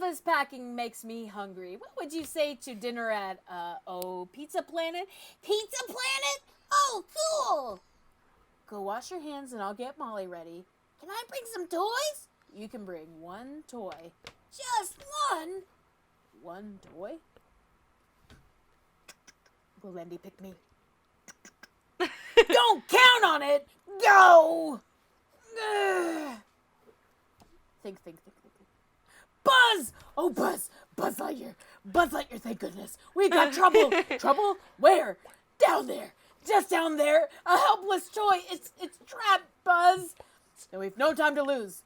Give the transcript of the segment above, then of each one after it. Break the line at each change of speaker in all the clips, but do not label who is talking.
this packing makes me hungry. What would you say to dinner at, Pizza Planet? Pizza Planet? Oh, cool! Go wash your hands and I'll get Molly ready. Can I bring some toys? You can bring one toy. Just one? One toy? Will Andy pick me? Don't count on it! Go! Think. Buzz! Oh, Buzz! Buzz Lightyear! Buzz Lightyear, thank goodness! We got trouble! Trouble? Where? Down there! Just down there! A helpless toy! It's trapped, Buzz! And we've no time to lose.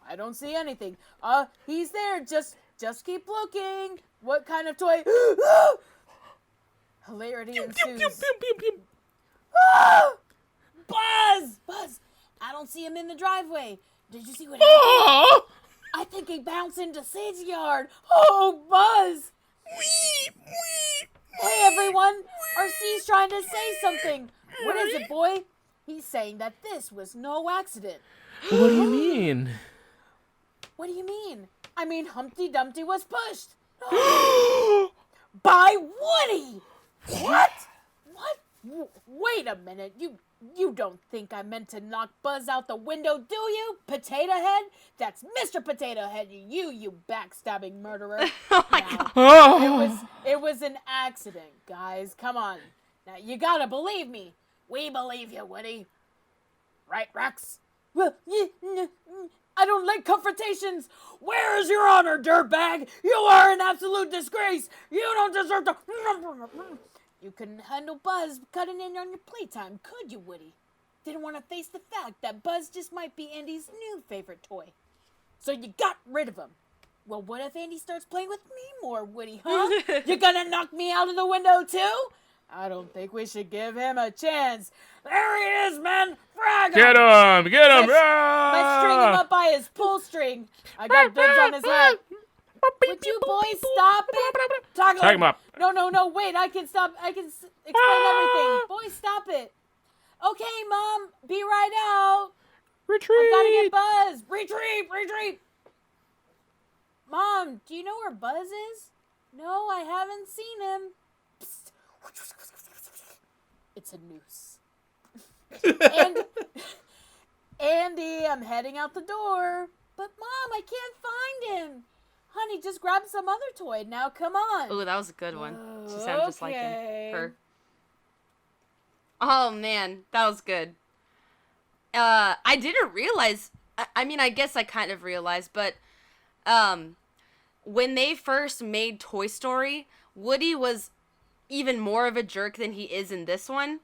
I don't see anything. He's there. Just keep looking. What kind of toy? Hilarity ensues. Buzz! Buzz! I don't see him in the driveway. Did you see what happened? I think he bounced into Sid's yard. Oh, Buzz! Hey, everyone! RC's trying to say something. What is it, boy? He's saying that this was no accident.
What do you mean?
What do you mean? I mean, Humpty Dumpty was pushed. By Woody! What? Wait a minute. You don't think I meant to knock Buzz out the window, do you, Potato Head? That's Mr. Potato Head, you backstabbing murderer.
Oh my God.
It was an accident, guys. Come on. Now, you gotta believe me. We believe you, Woody. Right, Rex? Well, I don't like confrontations. Where is your honor, dirtbag? You are an absolute disgrace. You don't deserve to... You couldn't handle Buzz cutting in on your playtime, could you, Woody? Didn't want to face the fact that Buzz just might be Andy's new favorite toy. So you got rid of him. Well, what if Andy starts playing with me more, Woody, huh? You gonna knock me out of the window, too? I don't think we should give him a chance. There he is, man! Frag him!
Get him!
Let's string him up by his pull string. I got dibs on his head. Would you boys stop it?
Tag him up.
No, wait, I can stop. I can explain everything. Boys, stop it. Okay, Mom, be right out.
Retreat!
I've gotta get Buzz. Retreat! Mom, do you know where Buzz is? No, I haven't seen him. Psst. It's a noose. Andy, I'm heading out the door. But Mom, I can't find him. Honey, just grab some other toy. Now, come on.
Ooh, that was a good one. She sounded just like her. Oh, man. That was good. I didn't realize... I mean, I guess I kind of realized, but... when they first made Toy Story, Woody was even more of a jerk than he is in this one.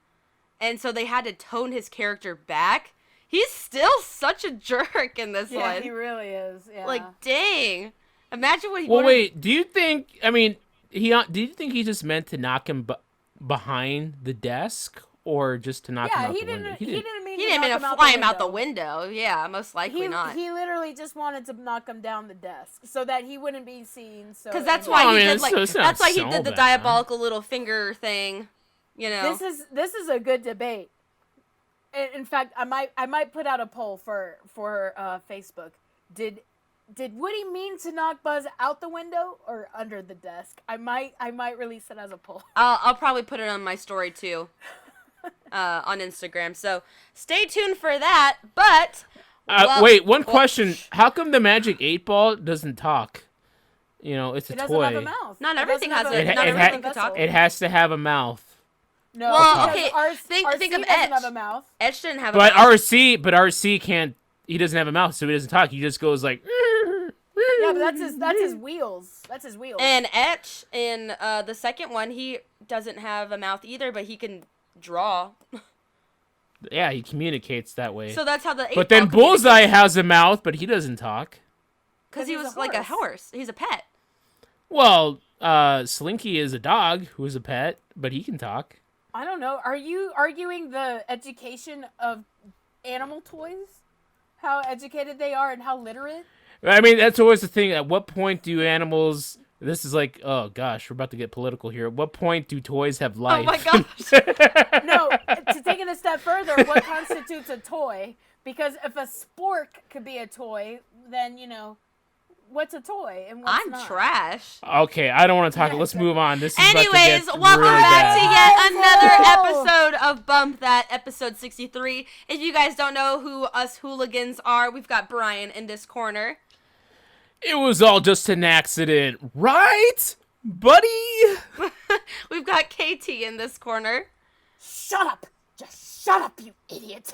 And so they had to tone his character back. He's still such a jerk in this one.
Yeah, he really is. Yeah.
Like, dang. Imagine what he...
Well, wait. Do you think... I mean, do you think he just meant to knock him behind the desk, or just to knock him out the window?
He didn't mean
to fly him out the window. Yeah, most likely not.
He literally just wanted to knock him down the desk so that he wouldn't be seen. Because
that's why he did the diabolical little finger thing. You know.
This is a good debate. In fact, I might put out a poll for Facebook. Did Woody mean to knock Buzz out the window or under the desk? I might release it as a poll.
I'll probably put it on my story too, on Instagram. So stay tuned for that. But
wait, one question: how come the Magic 8-Ball doesn't talk? You know, it's a toy.
It doesn't have a mouth.
Not everything has a.
Not everything
can talk.
It has to have a mouth.
No,
well, okay. Think of
doesn't
Etch.
have a mouth.
Etch didn't have a mouth.
RC can't. He doesn't have a mouth, so he doesn't talk. He just goes like.
Yeah, but that's his wheels. That's his wheels.
And Etch in the second one, he doesn't have a mouth either, but he can draw.
Yeah, he communicates that way.
So that's how the.
But then Bullseye has a mouth, but he doesn't talk.
Because he was like a horse. He's a pet.
Well, Slinky is a dog who is a pet, but he can talk.
I don't know. Are you arguing the education of animal toys? How educated they are and how literate?
I mean, that's always the thing. At what point do animals... This is like, oh gosh, we're about to get political here. At what point do toys have life?
Oh my gosh.
No, to take it a step further, what constitutes a toy? Because if a spork could be a toy, then, what's a toy and what's
I'm
not.
trash.
Okay, I don't want to talk. Let's move on. This is about to
Anyways,
get
welcome
really
back
bad.
to yet another episode of Bump That, episode 63. If you guys don't know who us hooligans are, we've got Brian in this corner.
It was all just an accident, right, buddy?
We've got KT in this corner.
Shut up! Just shut up, you idiot!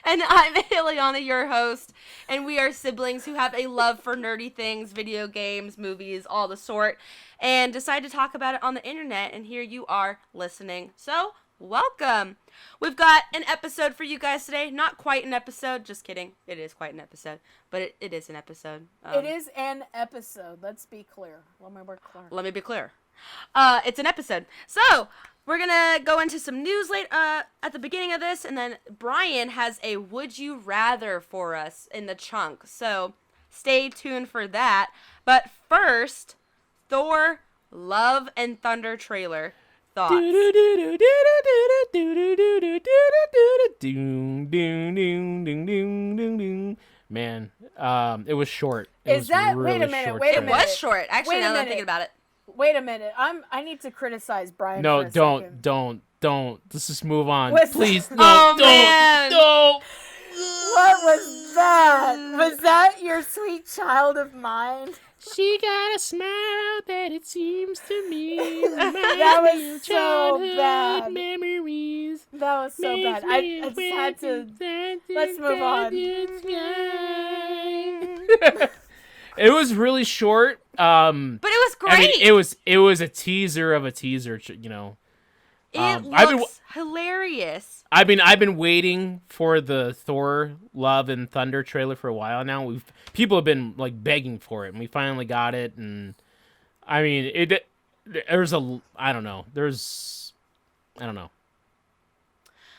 And I'm Ileana, your host, and we are siblings who have a love for nerdy things, video games, movies, all the sort, and decided to talk about it on the internet, and here you are listening. So, welcome! We've got an episode for you guys today. Not quite an episode, just kidding. It is quite an episode, but it is an episode.
It is an episode, let's be clear. Let me be clear.
Let me be clear. It's an episode. So, we're gonna go into some news at the beginning of this, and then Brian has a Would You Rather for us in the chunk. So, stay tuned for that. But first, Thor, Love and Thunder trailer. Thoughts?
Man, it was short.
Wait a minute, wait a
It
minute.
was short. Actually,
Wait a
now that I'm
minute.
thinking about it.
Wait a minute. I need to criticize Brian
No,
for a second.
don't. Let's just move on.
What's-
Please, no,
Oh,
don't,
man.
no.
What was that? Was that your sweet child of mine?
She got a smile that it seems to me
That was so bad.
memories.
That was so bad. I just had to... Let's move on.
It was really short.
But it was great.
I mean, it was a teaser of a teaser. You know,
It
I've been-
looks hilarious.
I've been waiting for the Thor Love and Thunder trailer for a while now. People have been like begging for it, and we finally got it. And I mean, I don't know. There's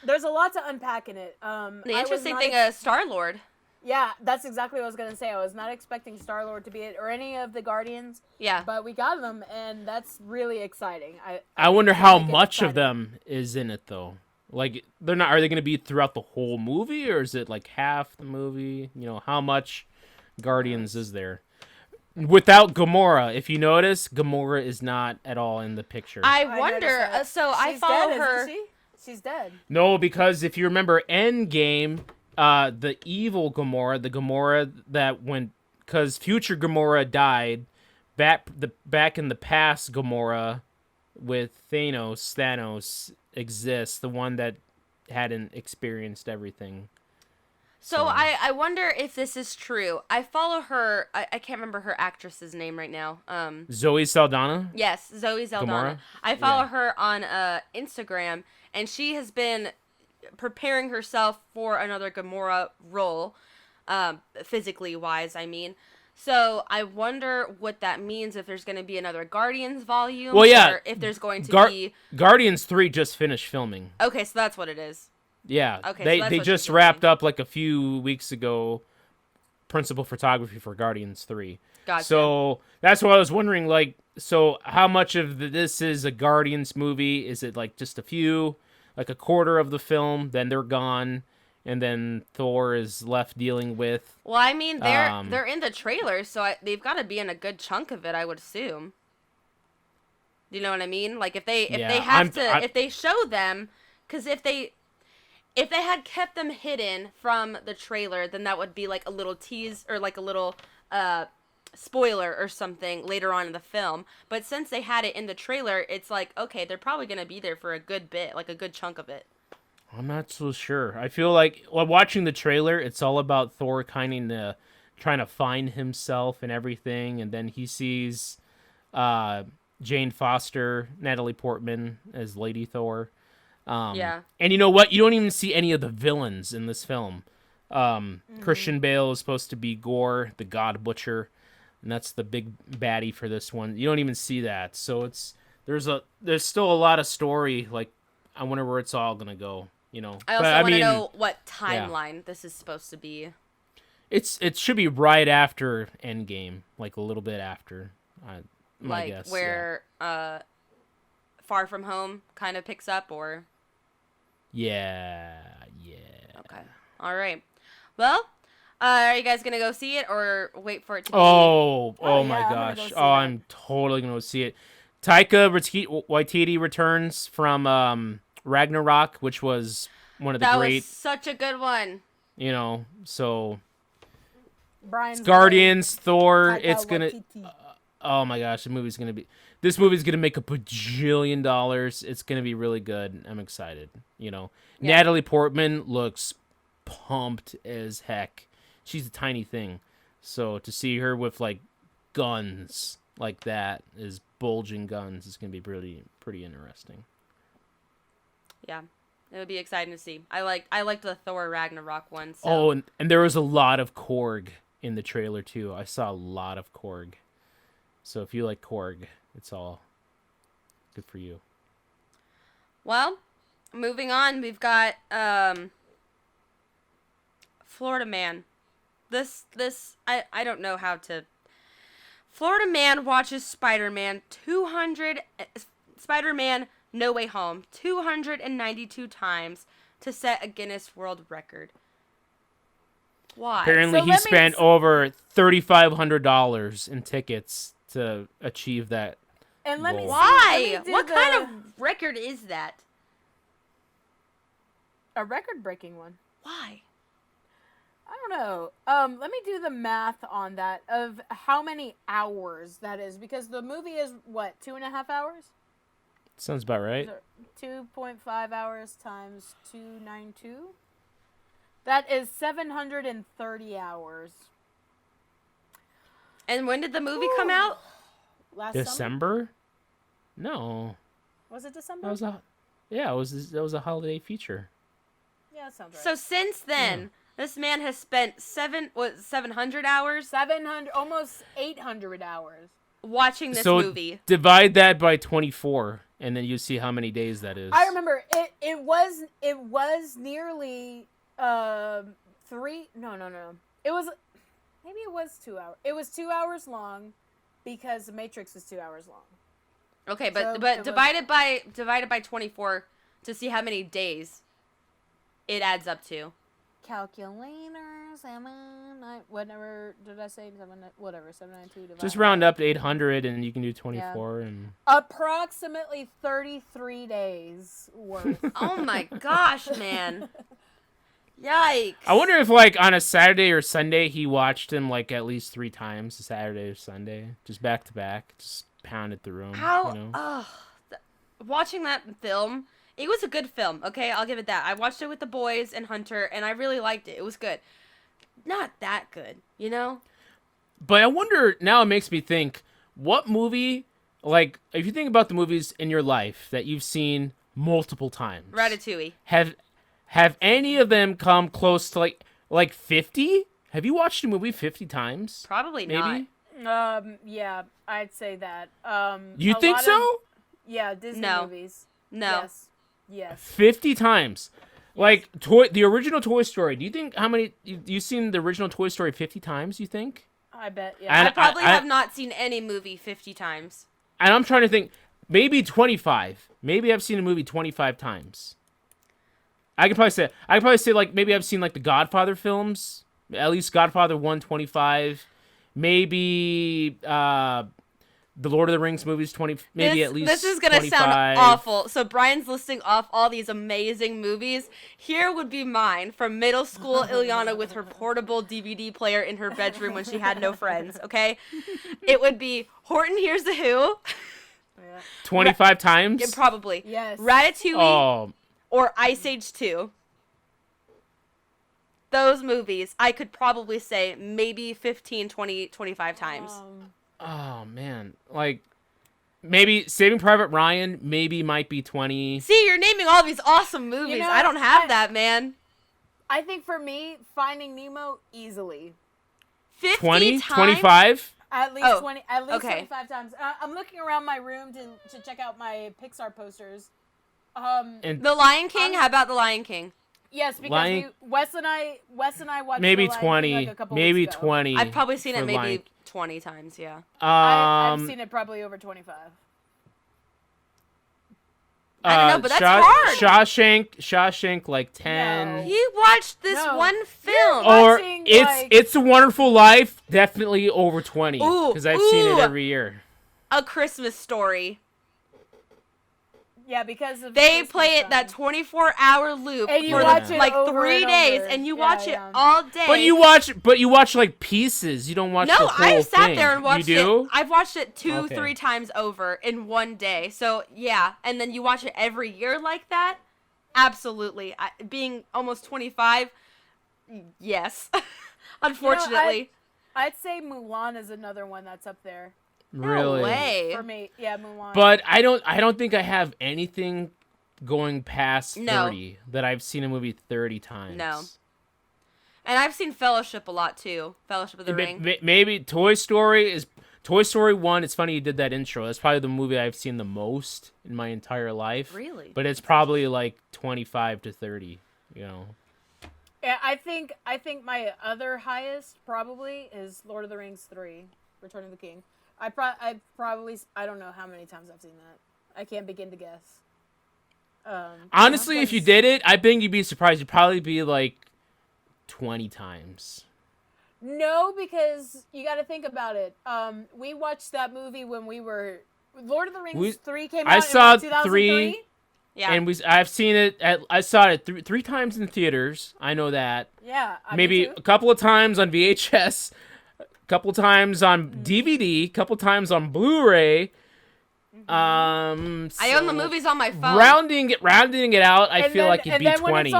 There's a lot to unpack in it.
The interesting thing is Star-Lord.
Yeah, that's exactly what I was going to say. I was not expecting Star-Lord to be it, or any of the Guardians.
Yeah.
But we got them, and that's really exciting.
I wonder
think
how
it's
much of
exciting.
them is in it though. Like they're not. Are they going to be throughout the whole movie, or is it like half the movie? You know, how much Guardians is there? Without Gamora, if you notice, Gamora is not at all in the picture.
I
noticed
wonder.
that.
So I
She's
follow
dead,
her.
Isn't she? She's dead.
No, because if you remember Endgame, the evil Gamora, the Gamora that went, because future Gamora died, back in the past Gamora with Thanos exists, the one that hadn't experienced everything.
So I wonder if this is true. I follow her. I can't remember her actress's name right now.
Zoe Saldana?
Yes, Zoe Saldana.
Gamora?
I follow
Yeah.
her on Instagram, and she has been preparing herself for another Gamora role, physically wise, I mean. So I wonder what that means, if there's going to be another Guardians volume,
Well, yeah.
or if there's going to be...
Guardians 3 just finished filming.
Okay, so that's what it is.
Yeah,
Okay, so
they
that's
they
what
just
she's
wrapped
doing.
up like a few weeks ago principal photography for Guardians 3.
Gotcha.
So that's what I was wondering, like, so how much of this is a Guardians movie? Is it like just a few, like a quarter of the film, then they're gone, and then Thor is left dealing with...
Well, I mean, they're in the trailer, so they've got to be in a good chunk of it, I would assume. Do you know what I mean? Like, if they if they show them, because if they had kept them hidden from the trailer, then that would be like a little tease, or like a little spoiler or something later on in the film. But since they had it in the trailer, it's like, okay, they're probably gonna be there for a good bit, like a good chunk of it.
I'm not so sure. I feel like, while watching the trailer, it's all about Thor kind of trying to find himself and everything, and then he sees Jane Foster, Natalie Portman as Lady Thor.
Yeah.
And you know what? You don't even see any of the villains in this film. Christian Bale is supposed to be Gore, the God Butcher, and that's the big baddie for this one. You don't even see that. So there's still a lot of story. Like, I wonder where it's all gonna go. You know.
I also want to know what timeline this is supposed to be.
It should be right after Endgame, like a little bit after. My
Like
guess,
where Far From Home kind of picks up, or...
Yeah.
Okay. All right. Well, Are you guys gonna go see it or wait for it to be?
Oh
yeah,
my
I'm gonna go
gosh.
see
Oh,
that.
I'm totally going to see it. Taika Waititi returns from Ragnarok, which was one of the
That
great,
was such a good one.
so
Brian's
Guardians, Thor,
Taika
it's going to
Waititi.
oh my gosh, this movie's going to make $1 bajillion. It's going to be really good. I'm excited,
Yeah.
Natalie Portman looks pumped as heck. She's a tiny thing. So to see her with like guns like that, is bulging guns, is going to be pretty interesting.
Yeah, it would be exciting to see. I liked the Thor Ragnarok one. So.
Oh, and there was a lot of Korg in the trailer too. I saw a lot of Korg. So if you like Korg, it's all good for you.
Well, moving on, we've got Florida Man. This I don't know how to. Florida Man watches Spider-Man No Way Home 292 times to set a Guinness World Record. Why?
Apparently,
So
he
let me
spent over $3,500 in tickets to achieve that.
And let me
Whoa.
see,
Why?
let me do
What kind of record is that?
a record-breaking one?
Why?
I don't know. Let me do the math on that of how many hours that is, because the movie is what, 2.5 hours?
Sounds about right.
2.5 hours times 292. That is 730 hours.
And when did the movie come out?
Last summer?
December? No,
Was it December?
it was a holiday feature.
Yeah, that sounds right.
So since then, this man has spent 700 hours
700, almost 800 hours.
watching this
So
movie.
divide that by 24, and then you see how many days that is.
I remember it was nearly 3. No. It was, maybe it was 2 hours. It was 2 hours long because The Matrix is 2 hours long.
Okay,
So
but
it
divided by 24 to see how many days it adds up to.
Calculator, 7, whatever did I say? 792 divided.
Just round up to 800, and you can do 24. And
Approximately 33 days worth.
Oh my gosh, man. Yikes.
I wonder if, like, on a Saturday or Sunday, he watched him like at least 3 times, a Saturday or Sunday, just back to back, just pounded through him.
How watching that film, it was a good film, okay? I'll give it that. I watched it with the boys and Hunter, and I really liked it. It was good. Not that good,
But I wonder, now it makes me think, what movie, like, if you think about the movies in your life that you've seen multiple times,
Ratatouille.
have any of them come close to like 50? Have you watched a movie 50 times?
Probably
Maybe?
not.
Yeah, I'd say that.
You
a
think
lot
so?
Yeah, Disney
No.
movies.
No.
Yes.
50 times. Like, the original Toy Story. Do you think how many... You've seen the original Toy Story 50 times, you think?
I bet, yeah.
And
I probably
I-
have not seen any movie 50 times.
And I'm trying to think, maybe 25. Maybe I've seen a movie 25 times. I could probably say like, maybe I've seen like the Godfather films. At least Godfather 1, 25. Maybe the Lord of the Rings movies, 20. Maybe
this,
at least
This is going to
25.
sound awful. So Brian's listing off all these amazing movies. Here would be mine from middle school Ileana with her portable DVD player in her bedroom when she had no friends, okay? It would be Horton Hears the Who.
25 times?
Yeah, probably.
Yes.
Ratatouille
Oh,
or Ice Age 2. Those movies, I could probably say maybe 15, 20, 25 times.
oh man. Like, maybe Saving Private Ryan maybe might be 20.
See, you're naming all these awesome movies.
know,
I don't have
I-
that, man.
I think for me, Finding Nemo easily.
50
20?
times?
25?
At least
Oh,
20. At least
okay.
25 times. I'm looking around my room to check out my Pixar posters.
And
The Lion King? How about The Lion King?
Yes, because
Lion-
Wes and I watched
maybe
The Lion King
20.
like a couple
Maybe
weeks ago.
20.
I've probably seen it
for
maybe
Lion-
20 times, yeah.
I've seen it probably over 25.
I don't know, but that's hard.
Shawshank, like 10.
No.
You watched this
No.
one film.
You're
Or
watching,
It's a Wonderful Life, definitely over 20.
Ooh,
Because I've seen it
ooh.
every year.
A Christmas Story.
Yeah, because of
They
Christmas
play it
time.
that 24-hour loop
And you
for
watch it
like
over
3
and
days,
over.
and you
Yeah,
watch it
yeah.
all day.
But you watch like pieces. You don't watch the
No,
whole
I've sat
thing.
there and watched
you do?
it. I've watched it 2-3
Okay.
times over in one day. So yeah, and then you watch it every year like that. Absolutely. Being almost 25, yes. Unfortunately.
I'd say Mulan is another one that's up there
Really?
No way.
for me. Yeah, Mulan.
But I don't think I have anything going past
No.
30 that I've seen a movie 30 times.
No. And I've seen Fellowship a lot too. Fellowship of the Ring.
Maybe Toy Story 1. It's funny you did that intro. That's probably the movie I've seen the most in my entire life.
Really?
But it's probably like 25 to 30, you know.
Yeah, I think my other highest probably is Lord of the Rings 3, Return of the King. I don't know how many times I've seen that. I can't begin to guess.
Honestly, if you did it, I think you'd be surprised. You'd probably be like 20 times.
No, because you got to think about it. We watched that movie when we were Lord of the Rings 3 came out.
I saw
in 2003.
3.
Yeah.
And I've seen it I saw it three times in theaters. I know that.
Yeah,
Maybe
me too.
a couple of times on VHS, a couple times on DVD, a couple times on Blu-ray.
I own the movies on my phone.
Rounding it out, I feel like it'd be 20.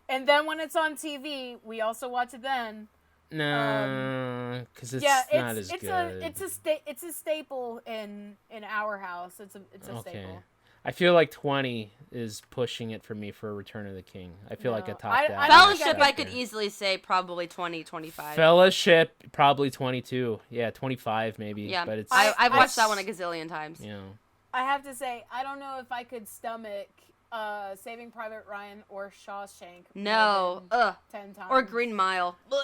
And then when it's on TV, we also watch it then.
No, because it's
Yeah,
not as good.
It's a staple in our house. It's a
Okay.
staple.
I feel like 20 is pushing it for me for Return of the King. I feel like I topped
I
that.
don't
Fellowship,
think
I could easily say probably 20, 25.
Fellowship, probably 22. Yeah, 25 maybe.
Yeah,
But it's
I've watched that one a gazillion times.
you know.
I have to say, I don't know if I could stomach Saving Private Ryan or Shawshank.
No.
more than
Ugh.
10 times.
Or Green Mile. Blech.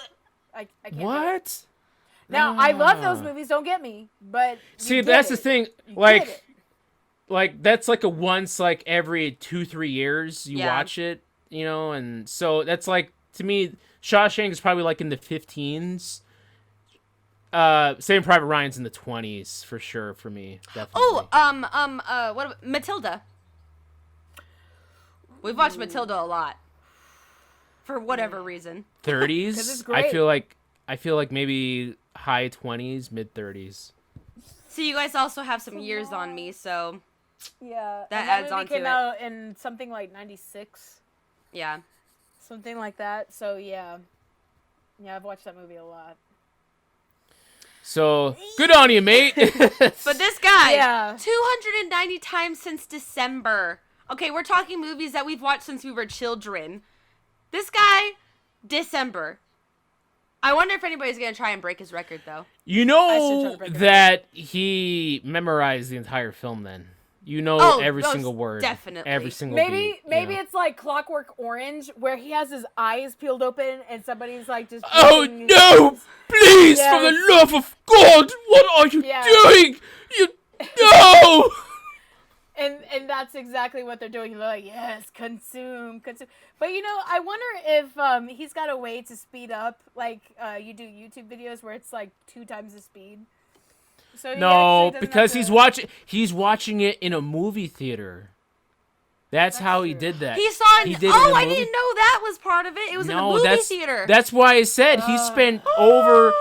I can't do it.
What?
Now, I love those
Ah.
movies, don't get me, but
See,
you get
that's
it.
the thing.
You
Like,
get it.
that's like a once like every 2-3 years you
Yeah.
watch it, you know, and so that's like to me, Shawshank is probably like in the 15s. Saving Private Ryan's in the 20s for sure for me. Definitely.
Oh, what about Matilda? We've watched Matilda a lot. For whatever reason.
30s.
'Cause it's great.
I feel like maybe high 20s, mid 30s.
So you guys also have some years on me, so
Yeah.
That
and
adds
movie
on to
came
it.
out in something like 96.
yeah.
Something like that. So, yeah. Yeah, I've watched that movie a lot.
So good on you, mate.
But this guy,
Yeah.
290 times since December. Okay, we're talking movies that we've watched since we were children. This guy, December. I wonder if anybody's going to try and break his record, though.
You
I should try
know
to break it
that he memorized the entire film then. You know
Oh,
every
most
single word.
definitely.
Every single
Maybe
beat, you
maybe
know.
it's like Clockwork Orange, where he has his eyes peeled open and somebody's like just.
Oh
breathing-
no! Please, for the
Yes.
love of God, what are you
Yeah.
doing? You no!
And that's exactly what they're doing. They're like, yes, consume. But you know, I wonder if he's got a way to speed up, like you do YouTube videos where it's like 2 times the speed. So he
No,
actually doesn't
because
have to-
he's watching it in a movie theater. That's how he
true.
did that.
He saw it.
He did it in
Oh,
a
I
movie-
didn't know that was part of it. It was in a
No,
movie
that's
theater.
That's why I said he spent over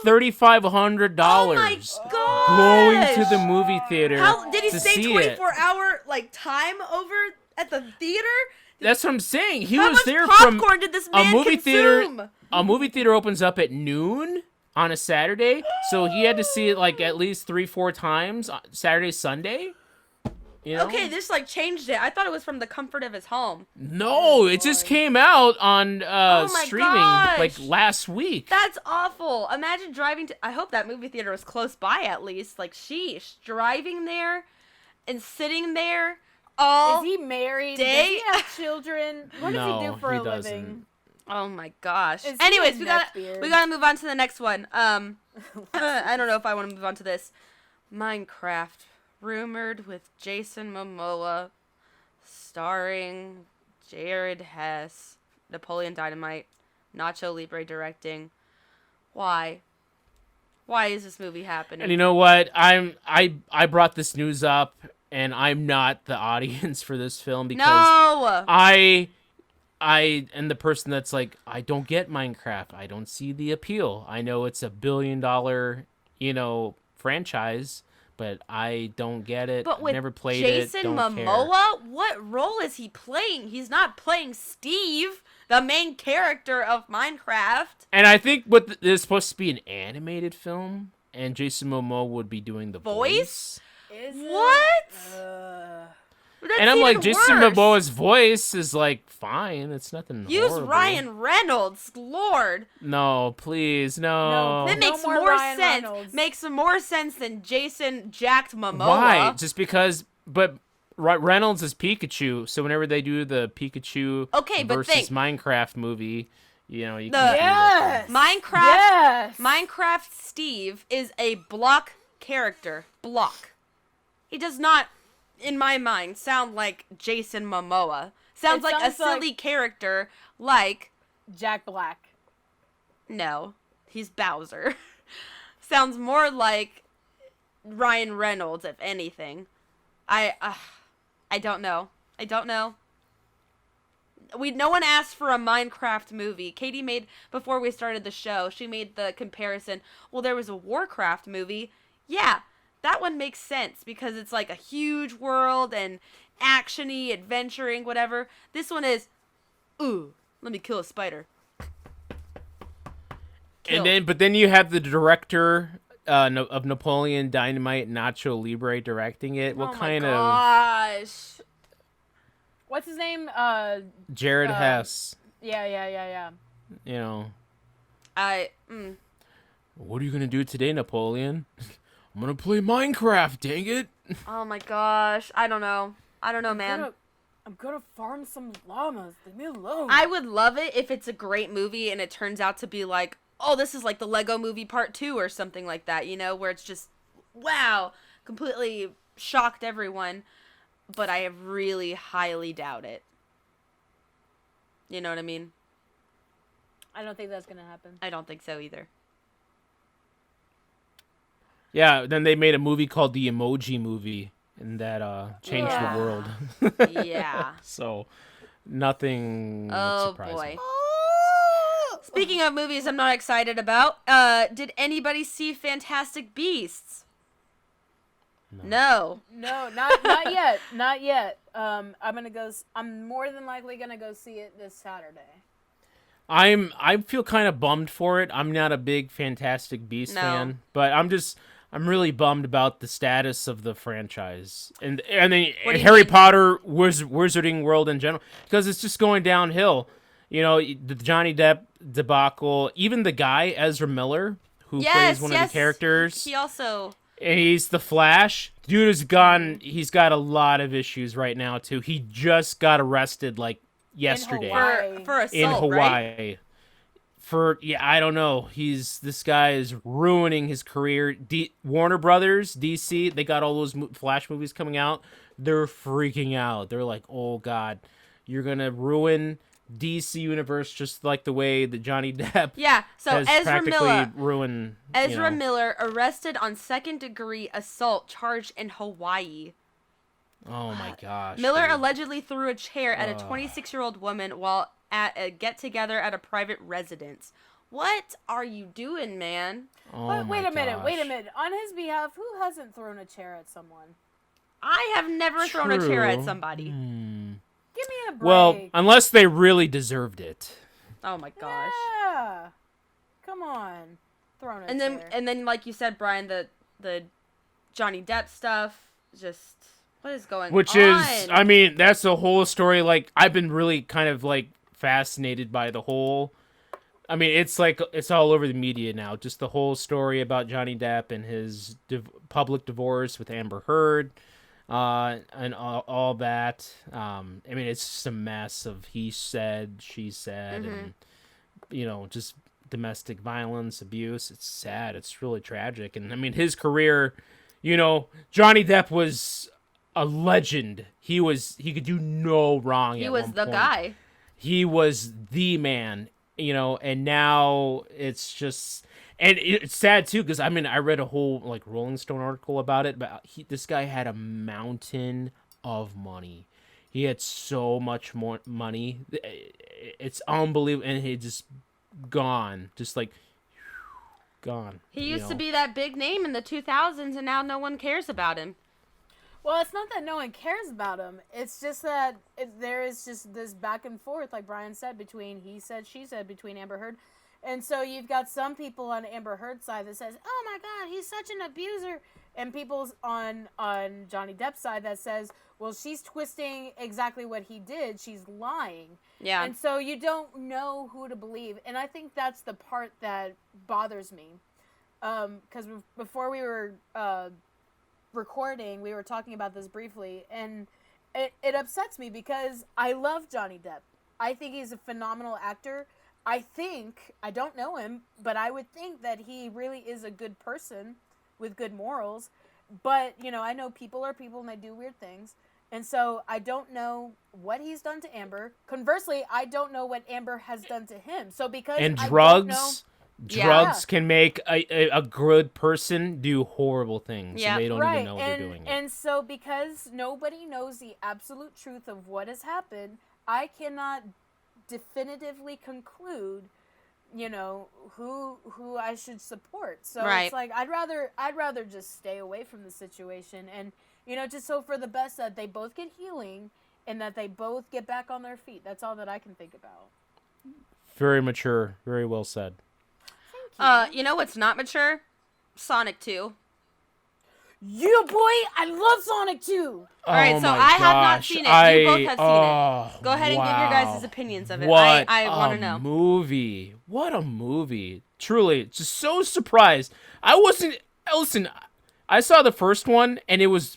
$3,500
Oh my god!
going to the movie theater.
How did he
to
stay
see
24-hour like time over at the theater?
That's what I'm saying. He
How
was
much
there
popcorn
from
did this
a
man
movie
consume?
theater. A movie theater opens up at noon on a Saturday, so he had to see it like at least 3-4 times Saturday, Sunday. You know?
Okay, this like changed it. I thought it was from the comfort of his home.
No, it just came out on
Oh my
streaming
gosh.
like last week.
That's awful. Imagine driving to. I hope that movie theater was close by at least. Like, sheesh, driving there and sitting there all.
Is he married?
day-
Does he have children? What does he
No,
do for
he
a
doesn't.
living?
Oh my gosh.
Is he
Anyways,
a
we gotta
neckbeard?
move on to the next one. I don't know if I want to move on to this. Minecraft rumored with Jason Momoa. starring Jared Hess, Napoleon Dynamite, Nacho Libre directing. Why? Why is this movie happening?
And you know what? I brought this news up, and I'm not the audience for this film because
No!
I am the person that's like, I don't get Minecraft. I don't see the appeal. I know it's $1 billion, franchise, but I don't get it.
But with
Never played
Jason
it. Don't
Momoa, what role is he playing? He's not playing Steve, the main character of Minecraft.
And I think what is supposed to be an animated film, and Jason Momoa would be doing the voice.
Is it?
What? That's
And I'm like,
even
Jason
worse.
Momoa's voice is like fine. It's nothing.
Use
horrible.
Ryan Reynolds, Lord.
No, please, no.
No,
That makes
more
more
Ryan
sense.
Reynolds.
Makes more sense than Jason Jacked Momoa.
Why? Just because? But Reynolds is Pikachu, so whenever they do the Pikachu
but
versus
think.
Minecraft movie, you
The-
can do that.
Yes.
Minecraft.
Yes.
Minecraft Steve is a block character. Block. He does not, in my mind, sound like Jason Momoa. Sounds
It
like a
sounds like-
silly character like...
Jack Black.
No, he's Bowser. Sounds more like Ryan Reynolds, if anything. I don't know. I don't know. No one asked for a Minecraft movie. Katie made, before we started the show, she made the comparison. Well, there was a Warcraft movie. Yeah, that one makes sense because it's like a huge world and action-y, adventuring, whatever. This one is, ooh, let me kill a spider. Kill.
But then you have the director of Napoleon Dynamite, Nacho Libre, directing it. What kind of
Gosh.
What's his name?
Jared Hess?
Yeah.
You know,
Mm.
what are you gonna do today, Napoleon? I'm gonna play Minecraft. Dang it!
Oh my gosh. I don't know, man.
I'm gonna farm some llamas. Leave me alone.
I would love it if it's a great movie and it turns out to be like, oh, this is like the Lego Movie Part 2 or something like that, where it's just, wow, completely shocked everyone. But I really highly doubt it. You know what I mean?
I don't think that's gonna happen.
I don't think so either.
Yeah. Then they made a movie called The Emoji Movie, and that changed
Yeah.
the world.
Yeah.
So nothing would
Oh
surprise
boy.
me.
Speaking of movies I'm not excited about, did anybody see Fantastic Beasts? No.
No, not yet. Not yet. I'm more than likely gonna go see it this Saturday.
I feel kind of bummed for it. I'm not a big Fantastic Beasts
No.
fan, but I'm really bummed about the status of the franchise and then
What do you
Harry
mean?
Potter Wizarding World in general, because it's just going downhill. The Johnny Depp debacle, even the guy Ezra Miller who plays one of the characters.
He also...
And he's the Flash. Dude has gone. He's got a lot of issues right now too. He just got arrested like yesterday
Hawaii.
For assault,
in
right?
Hawaii. I don't know. This guy is ruining his career. Warner Brothers, DC, they got all those Flash movies coming out. They're freaking out. They're like, oh God, you're gonna ruin DC universe just like the way that Johnny Depp
Yeah, so
has
Ezra
practically
Miller...
ruined.
Ezra Miller arrested on second-degree assault charged in Hawaii.
Oh my gosh.
Miller
dude.
allegedly threw a chair at a 26-year-old woman while at a get-together at a private residence. What are you doing, man?
Oh
But wait
my
a minute. Wait a
gosh.
minute. On his behalf, who hasn't thrown a chair at someone?
I have never thrown a chair at
True.
somebody.
Give me a break.
Well, unless they really deserved it.
Oh my gosh.
Yeah. Come on. Thrown a
And
chair.
then like you said, Brian, the Johnny Depp stuff, just what is going
Which
on?
is, I mean, that's the whole story. Like, I've been really kind of like fascinated by the whole. I mean, it's like it's all over the media now. Just the whole story about Johnny Depp and his public divorce with Amber Heard, and all that. I mean, it's just a mess of he said, she said, and just domestic violence, abuse. It's sad. It's really tragic. And I mean, his career, Johnny Depp was a legend. He could do no wrong.
He
at
was
one
the
point.
guy.
He was the man, and now it's just, and it's sad too, because I mean, I read a whole like Rolling Stone article about it, but this guy had a mountain of money. He had so much more money. It's unbelievable, and he just gone, just like gone.
He used to be that big name in the 2000s, and now no one cares about him.
Well, it's not that no one cares about him. It's just that there is just this back and forth, like Brian said, between he said, she said, between Amber Heard. And so you've got some people on Amber Heard's side that says, oh my God, he's such an abuser. And people's on Johnny Depp's side that says, well, she's twisting exactly what he did. She's lying.
Yeah.
And so you don't know who to believe. And I think that's the part that bothers me. Because before we were recording, we were talking about this briefly, and it upsets me because I love Johnny Depp. I think he's a phenomenal actor. I don't know him, but I would think that he really is a good person with good morals. But, I know people are people and they do weird things. And so I don't know what he's done to Amber. Conversely, I don't know what Amber has done to him. So because
and
I
drugs.
don't know,
Drugs can make a good person do horrible things, and they don't
right.
even know they're doing it.
And so because nobody knows the absolute truth of what has happened, I cannot definitively conclude, who I should support. So it's like I'd rather just stay away from the situation, and just so for the best that they both get healing and that they both get back on their feet. That's all that I can think about.
Very mature, very well said.
You know what's not mature? Sonic 2.
Yeah, boy, I love Sonic 2.
All right, so I have not seen it. You both have seen it. Go ahead and give your guys' opinions of it. I want to know.
What a movie. Truly, just so surprised. Listen, I saw the first one, and it was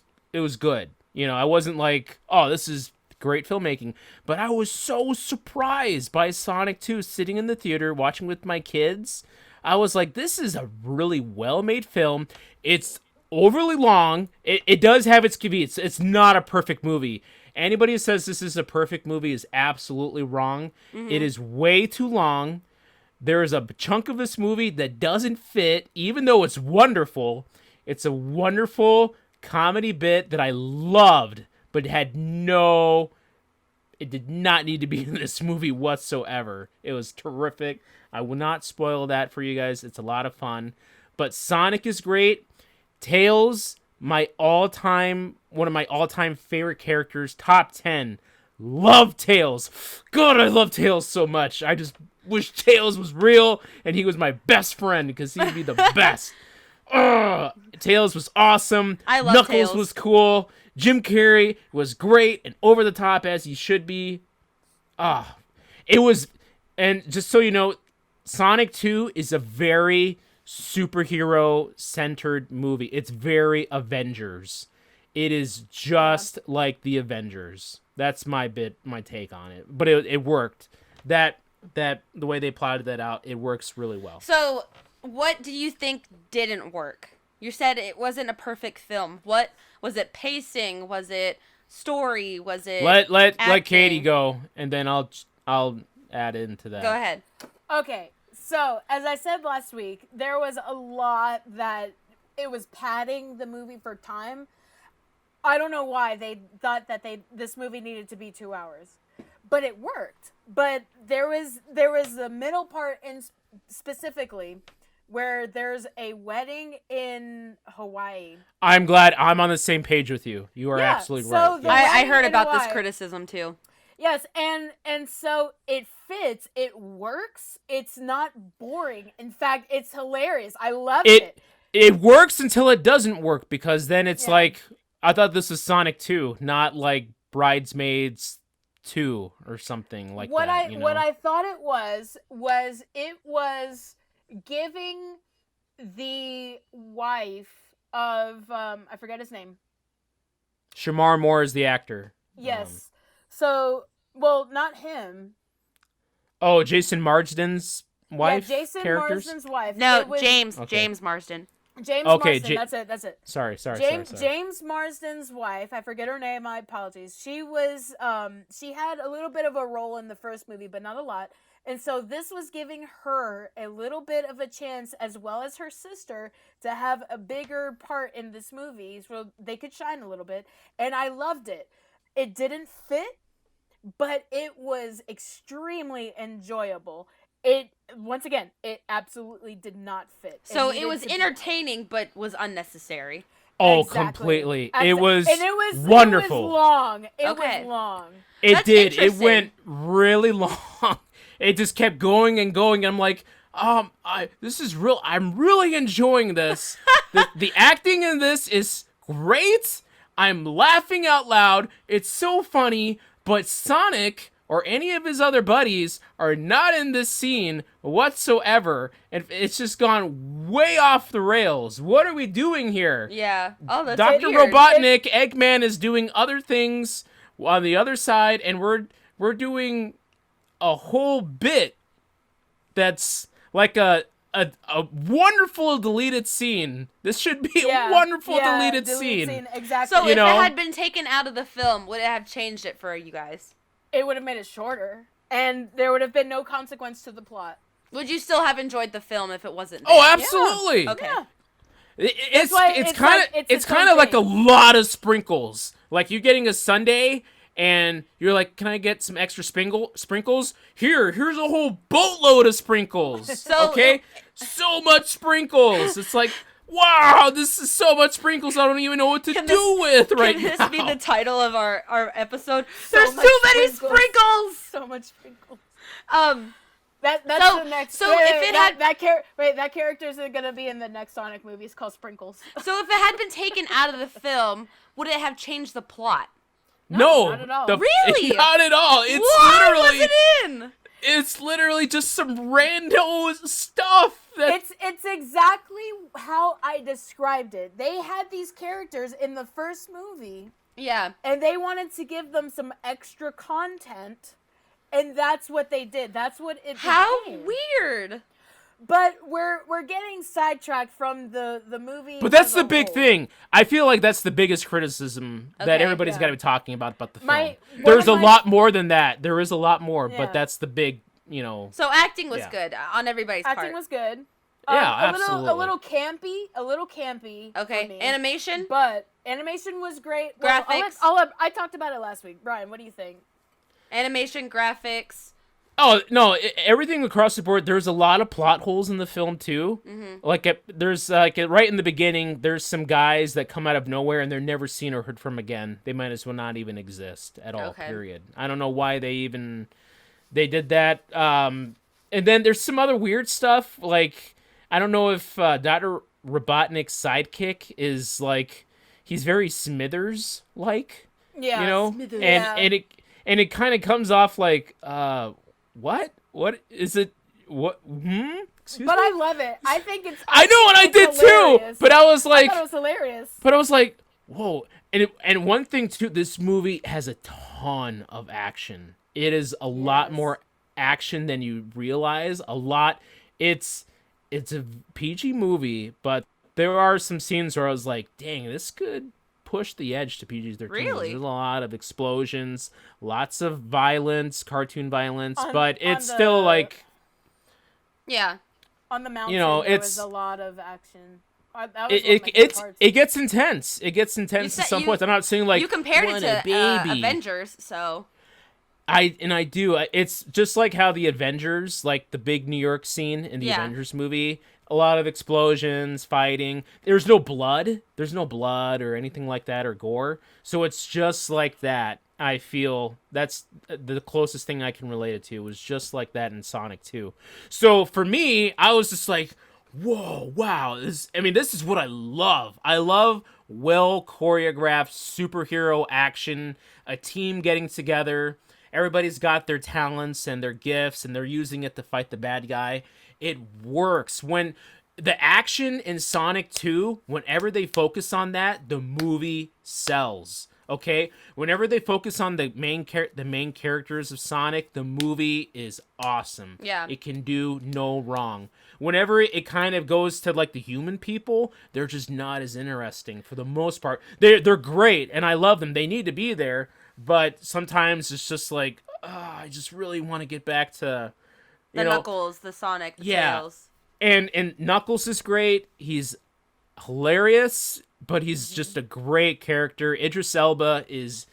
good. I wasn't like, oh, this is great filmmaking. But I was so surprised by Sonic 2 sitting in the theater, watching with my kids. I was like, this is a really well-made film. It's overly long. It does have its caveats. It's not a perfect movie. Anybody who says this is a perfect movie is absolutely wrong. Mm-hmm. It is way too long. There is a chunk of this movie that doesn't fit, even though it's wonderful. It's a wonderful comedy bit that I loved, but it did not need to be in this movie whatsoever. It was terrific. I will not spoil that for you guys. It's a lot of fun. But Sonic is great. Tails, one of my all-time favorite characters, top 10. Love Tails. God, I love Tails so much. I just wish Tails was real and he was my best friend because he'd be the best. Tails was awesome.
I love
Knuckles
Tails.
was cool. Jim Carrey was great and over the top as he should be. It was, and just so you know, Sonic 2 is a very superhero-centered movie. It's very Avengers. It is just like the Avengers. That's my take on it. But it worked. That the way they plotted that out, it works really well.
So, what do you think didn't work? You said it wasn't a perfect film. What was it? Pacing? Was it story? Was it
let Katie go, and then I'll add into that.
Go ahead.
Okay, so as I said last week, there was a lot that it was padding the movie for time. I don't know why they thought that this movie needed to be 2 hours, but it worked. But there was the middle part in specifically where there's a wedding in Hawaii.
I'm glad I'm on the same page with you. You are absolutely right.
I heard about this criticism too.
Yes, and so it fits. It works. It's not boring. In fact, it's hilarious. I love it.
It works until it doesn't work, because then it's like, I thought this was Sonic 2, not like Bridesmaids 2 or something like that.
What I thought it was giving the wife of I forget his name.
Shamar Moore is the actor.
Yes. Not him.
Oh, Jason Marsden's wife?
Yeah, Jason
characters?
Marsden's wife.
No, James Marsden.
James
Okay,
Marsden. That's it.
Sorry.
James Marsden's wife, I forget her name, my apologies. She was she had a little bit of a role in the first movie, but not a lot. And so this was giving her a little bit of a chance, as well as her sister, to have a bigger part in this movie so they could shine a little bit. And I loved it. It didn't fit, but it was extremely enjoyable. It, once again, it absolutely did not fit.
So it was entertaining, but was unnecessary.
Oh,
Exactly.
completely.
And
it was
It
wonderful.
was long. It
Okay.
was long.
It
That's
did. It
interesting.
went really long. It just kept going and going. I'm like, this is real. I'm really enjoying this. The acting in this is great. I'm laughing out loud. It's so funny. But Sonic or any of his other buddies are not in this scene whatsoever. And it's just gone way off the rails. What are we doing here?
Yeah. Oh, that's
Dr.
weird.
Robotnik, Eggman is doing other things on the other side, and we're doing a whole bit that's like a wonderful deleted scene. This should be a wonderful deleted scene.
Exactly.
So
You
if
know?
it had been taken out of the film, would it have changed it for you guys?
It would have made it shorter, and there would have been no consequence to the plot.
Would you still have enjoyed the film if it wasn't there?
Oh, absolutely.
Okay.
Yeah.
It's
why
it's
it's
kind
like-
of
it's
it's
its own
kind of like a
thing.
lot of sprinkles. Like you're getting a sundae and you're like, "Can I get some extra sprinkles?" Here's a whole boatload of sprinkles.
So-
okay? So much sprinkles. It's like, "Wow, this is so much sprinkles. I don't even know what to do with right
Can this
now."
be the title of our episode?
So
There's
much
too many
sprinkles.
sprinkles.
So much sprinkles. That's
So-
the next.
so if it had-
that character is gonna be in the next Sonic movie. It's called Sprinkles.
So if it had been taken out of the film, would it have changed the plot?
No,
not at all.
Really?
Not at all. It's
Why
literally
was it in?
it's literally just some rando stuff that
It's exactly how I described it. They had these characters in the first movie,
Yeah.
and they wanted to give them some extra content, and that's what they did. That's what it
How
became.
weird.
But we're getting sidetracked from the movie.
But that's
as
the
a
big
whole.
thing. I feel like that's the biggest criticism that
Okay,
everybody's
yeah.
got to be talking about the film.
One
There's
of
a
my-
lot more than that. There is a lot more,
Yeah.
but that's the big, you know.
So acting was
Yeah.
good on everybody's
Acting
part.
was good.
Yeah,
a
absolutely.
a little campy.
Okay.
for me.
Animation?
But animation was great.
Graphics?
I talked about it last week. Brian, what do you think?
Animation, graphics.
Oh no! Everything across the board. There's a lot of plot holes in the film too.
Mm-hmm.
Like there's right in the beginning, there's some guys that come out of nowhere and they're never seen or heard from again. They might as well not even exist at all.
Okay.
Period. I don't know why they did that. And then there's some other weird stuff. Like I don't know if Dr. Robotnik's sidekick is like he's very Smithers like.
Yeah.
You know,
Smithers.
and it kind of comes off like what is it Excuse
But
me?
I love it. I think it's.
I know, and I
it's
did
hilarious.
too. But I was
I
like,
thought it was hilarious.
whoa. And one thing too, this movie has a ton of action. It is a lot
Yes.
more action than you realize. A lot. It's a PG movie, but there are some scenes where I was like, dang, this could push the edge to PG-13.
Really?
There's a lot of explosions, lots of violence, cartoon violence,
On-
but
on
it's still
the-
like,
Yeah.
On the mountain,
You know,
there
it's-
was a lot of action. That was
it,
one of my
it,
favorite
it's,
parts.
it gets intense. It gets intense at
said
some
you-
points. I'm not saying like
you compared it
"What
to
a baby."
Avengers, so
I do. It's just like how the Avengers, like the big New York scene in the
Yeah.
Avengers movie, a lot of explosions, fighting. There's no blood. There's no blood or anything like that or gore. So it's just like that. I feel that's the closest thing I can relate it to. It was just like that in Sonic 2. So for me, I was just like, whoa, wow. This is what I love. I love well choreographed superhero action, a team getting together. Everybody's got their talents and their gifts, and they're using it to fight the bad guy. It works. When the action in Sonic 2, whenever they focus on that, the movie sells. Okay, whenever they focus on the main characters of Sonic, the movie is awesome.
Yeah.
It can do no wrong. Whenever it kind of goes to like the human people, they're just not as interesting for the most part. They're great, and I love them. They need to be there, but sometimes it's just like, I just really want to get back to
The Knuckles, the Sonic, the Tails.
And Knuckles is great. He's hilarious, but he's just a great character. Idris Elba is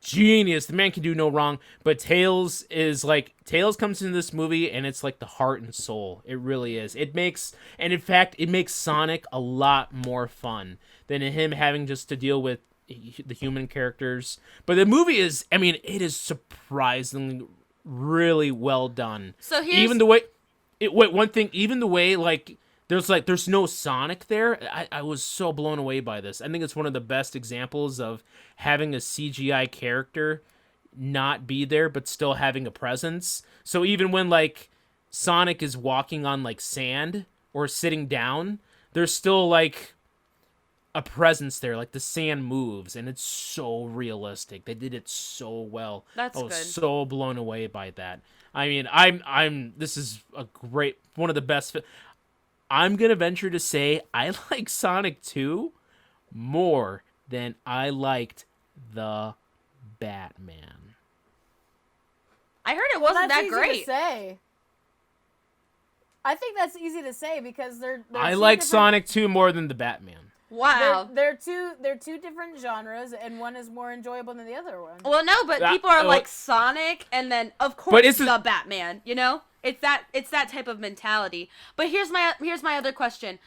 genius. The man can do no wrong. But Tails comes into this movie and it's like the heart and soul. It really is. It makes Sonic a lot more fun than him having just to deal with the human characters. But the movie is, it is surprisingly really well done.
So here's
even the way there's no Sonic there. I was so blown away by this. I think it's one of the best examples of having a CGI character not be there but still having a presence. So even when like Sonic is walking on like sand or sitting down, there's still like a presence there. Like the sand moves and it's so realistic. They did it so well.
That's
I was
good.
so blown away by that. This is a great, one of the best. I'm going to venture to say I like Sonic 2 more than I liked the Batman.
I heard it wasn't that
easy
great.
To say. I think that's easy to say because they're
I
two
like
different-
Sonic 2 more than the Batman.
Wow.
They're two different genres, and one is more enjoyable than the other one.
Well, no, but people are like Sonic, and then of course the Batman. You know, it's that type of mentality. But here's my other question: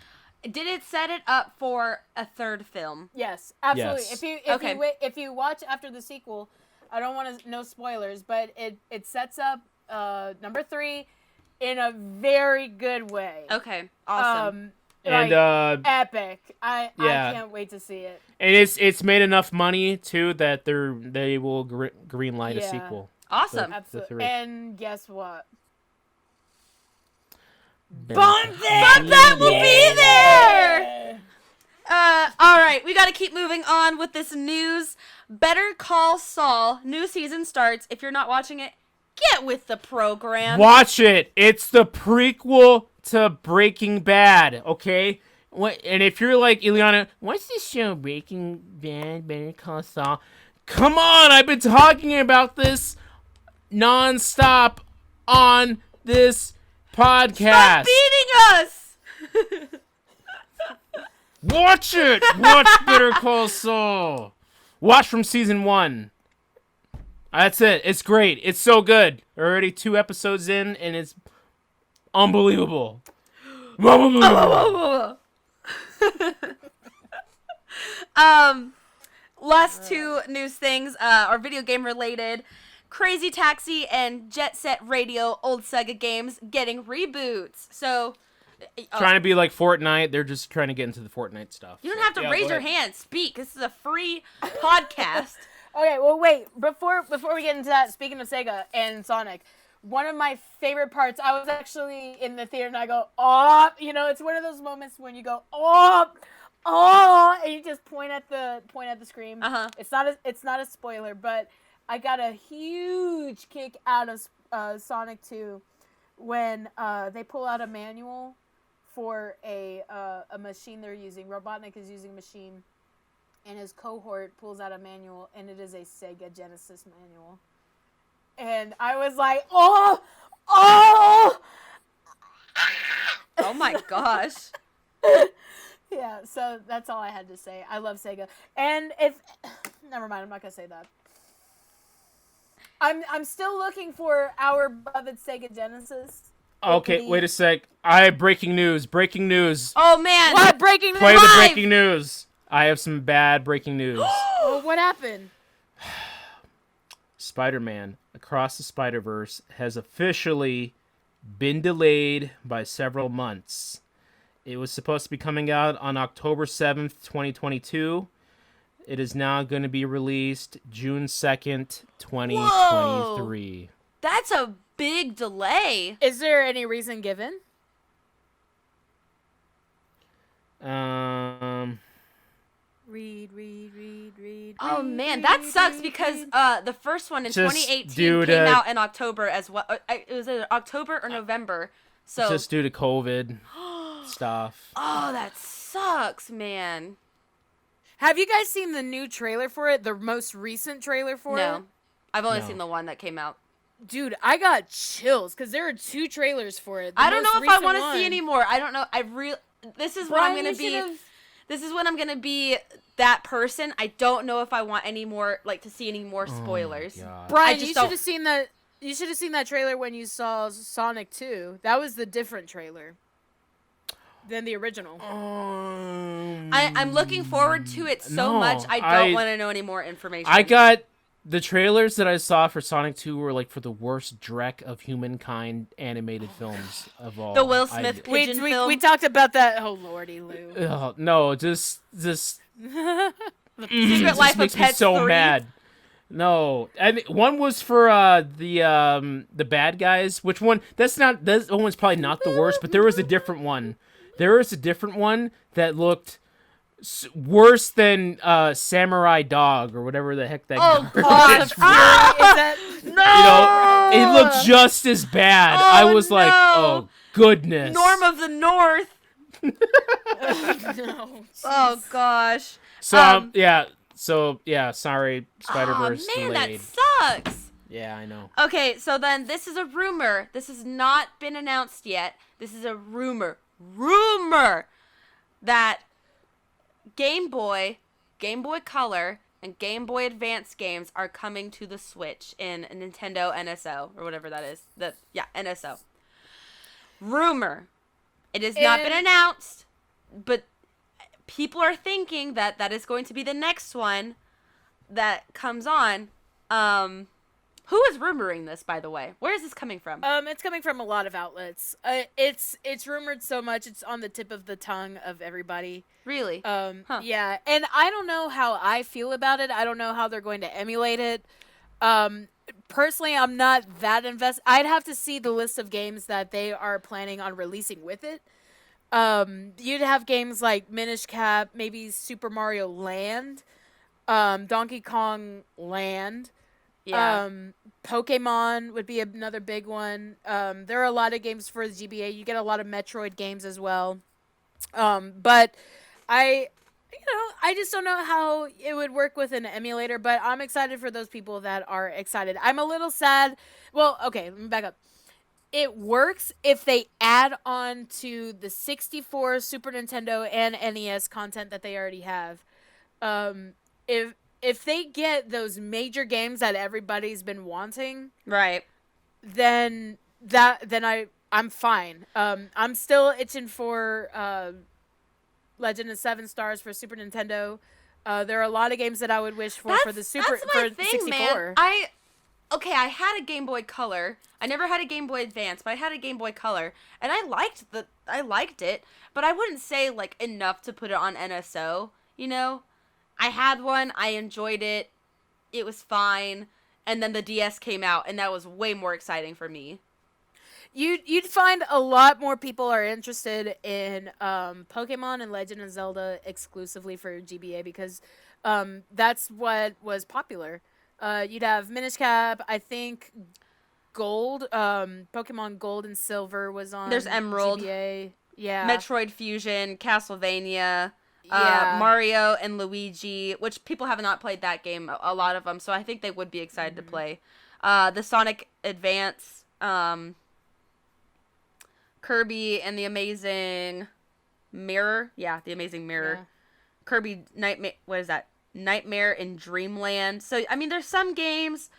did it set it up for a third film?
Yes, absolutely.
Yes.
If you watch after the sequel, I don't want to no spoilers, but it sets up number 3 in a very good way.
Okay, awesome.
And
epic. I can't wait to see it.
And it's made enough money too that they will greenlight a sequel.
Awesome.
Absolutely. And guess what?
Buh-Bye will be there. All right, we got to keep moving on with this news. Better Call Saul, new season starts. If you're not watching it, get with the program.
Watch it. It's the prequel to Breaking Bad, okay? And if you're like, Ileana, what's this show, Breaking Bad, Better Call Saul? Come on, I've been talking about this nonstop on this podcast.
Stop beating us!
Watch it! Watch Better Call Saul. Watch from season 1. That's it. It's great. It's so good. Already 2 episodes in, and it's unbelievable.
Last 2 news things are video game related. Crazy Taxi and Jet Set Radio old Sega games getting reboots. So
trying to be like Fortnite. They're just trying to get into the Fortnite stuff.
You don't have to raise your hand. Speak. This is a free podcast.
Okay, well, wait. Before we get into that, speaking of Sega and Sonic, one of my favorite parts, I was actually in the theater and I go, oh, it's one of those moments when you go, oh, and you just point at the screen.
Uh-huh.
It's not a spoiler, but I got a huge kick out of Sonic 2 when they pull out a manual for a machine they're using. Robotnik is using a machine, and his cohort pulls out a manual, and it is a Sega Genesis manual. And I was like, oh!
Oh my gosh.
Yeah, so that's all I had to say. I love Sega. And never mind, I'm not going to say that. I'm still looking for our beloved Sega Genesis.
Okay, wait a sec. I have breaking news.
Oh man.
What? Breaking news?
Play the breaking news. I have some bad breaking news.
Well, what happened?
Spider-Man Across the Spider-Verse has officially been delayed by several months. It was supposed to be coming out on October 7th, 2022. It is now going to be released June 2nd, 2023.
Whoa. That's a big delay.
Is there any reason given? Read.
Oh man, that sucks because the first one in
Just
2018 came out in October as well. It was in October or November. So
just due to COVID stuff.
Oh, that sucks, man.
Have you guys seen the new trailer for it? The most recent trailer for it?
No. I've only
No.
seen the one that came out.
Dude, I got chills because there are 2 trailers for it. The
I don't know
most
if I
recent
want to
one-
see anymore. I don't know. This is when I'm
Brian,
going to
you
be
should've-
This is when I'm going to be that person. I don't know if I want any more to see any more spoilers.
Oh my God.
Brian,
just
you
don't-
should have seen that. You should have seen that trailer when you saw Sonic 2. That was the different trailer than the original.
I'm looking forward to it so
No,
much. I don't want to know any more information.
I got the trailers that I saw for Sonic 2 were like for the worst Drek of humankind animated films of all.
The Will Smith
We,
pigeon
we,
film.
we talked about that. Oh, lordy, Lou.
No, just
Secret
just
Life of
makes me
Pets
so
3.
mad. No, I mean, one was for the bad guys. Which one? That one was probably not the worst, but there was a different one. There was a different one that looked worse than Samurai Dog or whatever the heck that.
Oh,
guy-
God.
Is that?
No!
You know, it looked just as bad. I was like,
no.
oh goodness.
Norm of the North.
No.
Oh gosh.
So yeah. Sorry, Spider-Verse
Oh man,
delayed.
that sucks.
Yeah, I know.
Okay, so then this is a rumor. This has not been announced yet. This is a rumor. That Game Boy Color, and Game Boy Advance games are coming to the Switch in a Nintendo NSO or whatever that is. NSO. Rumor. It has not been announced, but people are thinking that is going to be the next one that comes on. Who is rumoring this, by the way? Where is this coming from?
It's coming from a lot of outlets. It's rumored so much it's on the tip of the tongue of everybody.
Really?
Yeah, and I don't know how I feel about it. I don't know how they're going to emulate it. Personally, I'm not that invested. I'd have to see the list of games that they are planning on releasing with it. You'd have games like Minish Cap, maybe Super Mario Land, Donkey Kong Land.
Yeah.
Pokemon would be another big one. There are a lot of games for the GBA. You get a lot of Metroid games as well. But I just don't know how it would work with an emulator, but I'm excited for those people that are excited. I'm a little sad. Well, okay, let me back up. It works if they add on to the 64, Super Nintendo, and NES content that they already have. If they get those major games that everybody's been wanting,
Right.
then I'm fine. I'm still itching for Legend of Seven Stars for Super Nintendo. There are a lot of games that I would wish for the Super
That's my
for
thing,
64.
man. I had a Game Boy Color. I never had a Game Boy Advance, but I had a Game Boy Color, and I liked it, but I wouldn't say like enough to put it on NSO, you know? I had one, I enjoyed it. It was fine, and then the DS came out, and that was way more exciting for me.
You'd find a lot more people are interested in Pokemon and Legend of Zelda exclusively for GBA because that's what was popular. You'd have Minish Cap, I think Gold, Pokemon Gold and Silver was on
There's Emerald.
GBA. Yeah.
Metroid Fusion, Castlevania,
Yeah.
Mario and Luigi, which people have not played that game, a lot of them, so I think they would be excited to play. The Sonic Advance, Kirby and the Amazing Mirror. Yeah, the Amazing Mirror.
Yeah.
Kirby Nightmare. What is that? Nightmare in Dreamland. So I mean, there's some games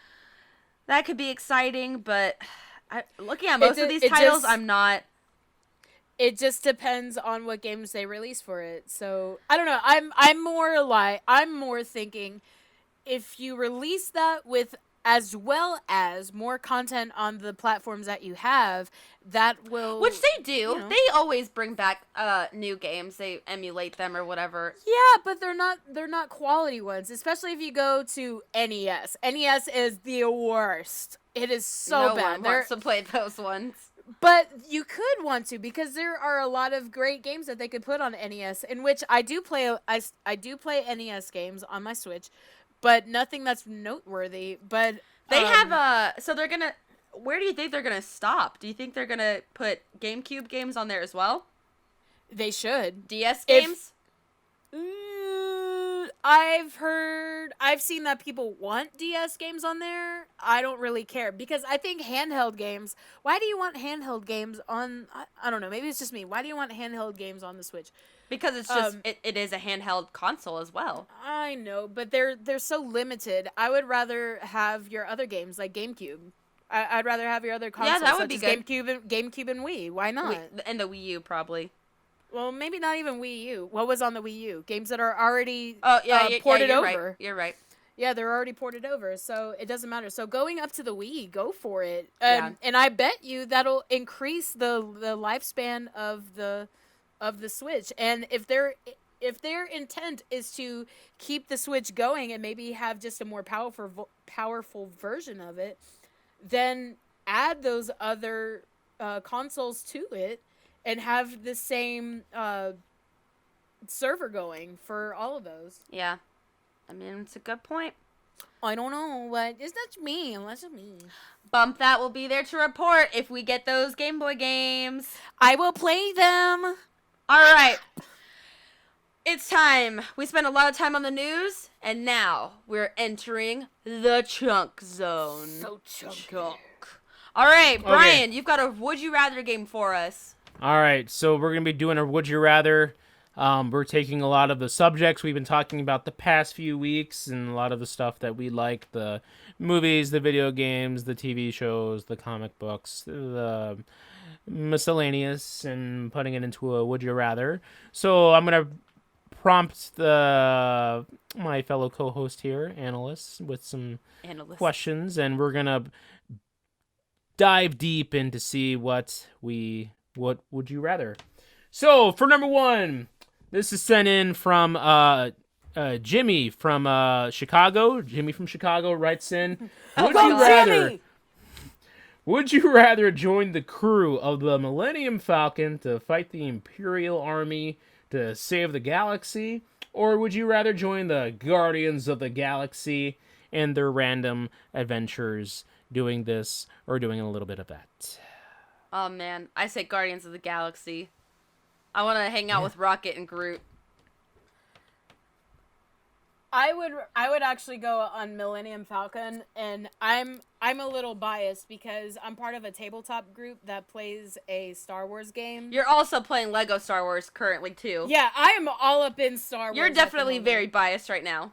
that could be exciting, but looking at most of these titles, I'm not.
It just depends on what games they release for it. So I don't know. I'm more thinking if you release that with as well as more content on the platforms that you have, that will.
Which they do.
You know.
They always bring back new games. They emulate them or whatever.
Yeah, but they're not quality ones, especially if you go to NES. NES is the worst. It is so
no
bad.
one wants to play those ones.
But you could want to, because there are a lot of great games that they could put on NES, in which I do play. I do play NES games on my Switch, but nothing that's noteworthy. But
They have so they're gonna. Where do you think they're gonna stop? Do you think they're gonna put GameCube games on there as well?
they should.
DS
If-
games?
I've seen that people want DS games on there. I don't really care, because I think handheld games. Why do you want handheld games on? I don't know. Maybe it's just me. Why do you want handheld games on the Switch?
Because it's just it is a handheld console as well.
I know, but they're so limited. I would rather have your other games like GameCube. I'd rather have your other consoles
that would
such
be
as
good.
GameCube and Wii. Why not?
And the Wii U probably.
Well, maybe not even Wii U. What was on the Wii U? Games that are already ported
you're
over.
Right. You're right.
Yeah, they're already ported over, so it doesn't matter. So going up to the Wii, go for it.
Yeah.
And I bet you that'll increase the lifespan of the Switch. And if their intent is to keep the Switch going and maybe have just a more powerful version of it, then add those other consoles to it and have the same server going for all of those.
Yeah. I mean, it's a good point.
I don't know, but it's not me. That's just me.
Bump that will be there to report if we get those Game Boy games.
I will play them.
All right. It's time. We spent a lot of time on the news, and now we're entering the chunk zone.
So chunky.
All right, Brian, you've got a Would You Rather game for us.
All right, so we're going to be doing a Would You Rather. We're taking a lot of the subjects we've been talking about the past few weeks and a lot of the stuff that we like, the movies, the video games, the TV shows, the comic books, the miscellaneous, and putting it into a Would You Rather. So I'm going to prompt my fellow co-host here, analysts, with some questions, and we're going to dive deep in to see what would you rather. So for number one, this is sent in from Jimmy from Chicago. Jimmy from Chicago writes in, would you rather join the crew of the Millennium Falcon to fight the Imperial army to save the galaxy, or would you rather join the Guardians of the Galaxy and their random adventures doing this or doing a little bit of that?
Oh, man. I say Guardians of the Galaxy. I want to hang out with Rocket and Groot.
I would actually go on Millennium Falcon, and I'm a little biased because I'm part of a tabletop group that plays a Star Wars game.
You're also playing Lego Star Wars currently, too.
Yeah, I am all up in Star Wars.
You're definitely very biased right now.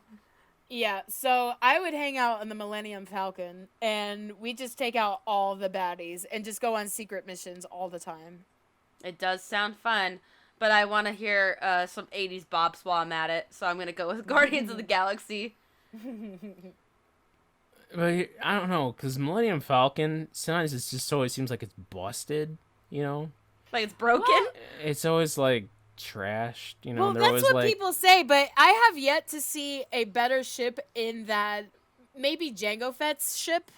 Yeah, so I would hang out on the Millennium Falcon, and we just take out all the baddies and just go on secret missions all the time.
It does sound fun, but I want to hear some 80s bops while I'm at it, so I'm going to go with Guardians of the Galaxy.
But I don't know, because Millennium Falcon, sometimes it just always seems like it's busted, you know?
Like it's broken?
Well,
It's always like trashed, you know?
well,
and they're
that's
always
what
like,
people say, but I have yet to see a better ship in that, maybe Jango Fett's ship,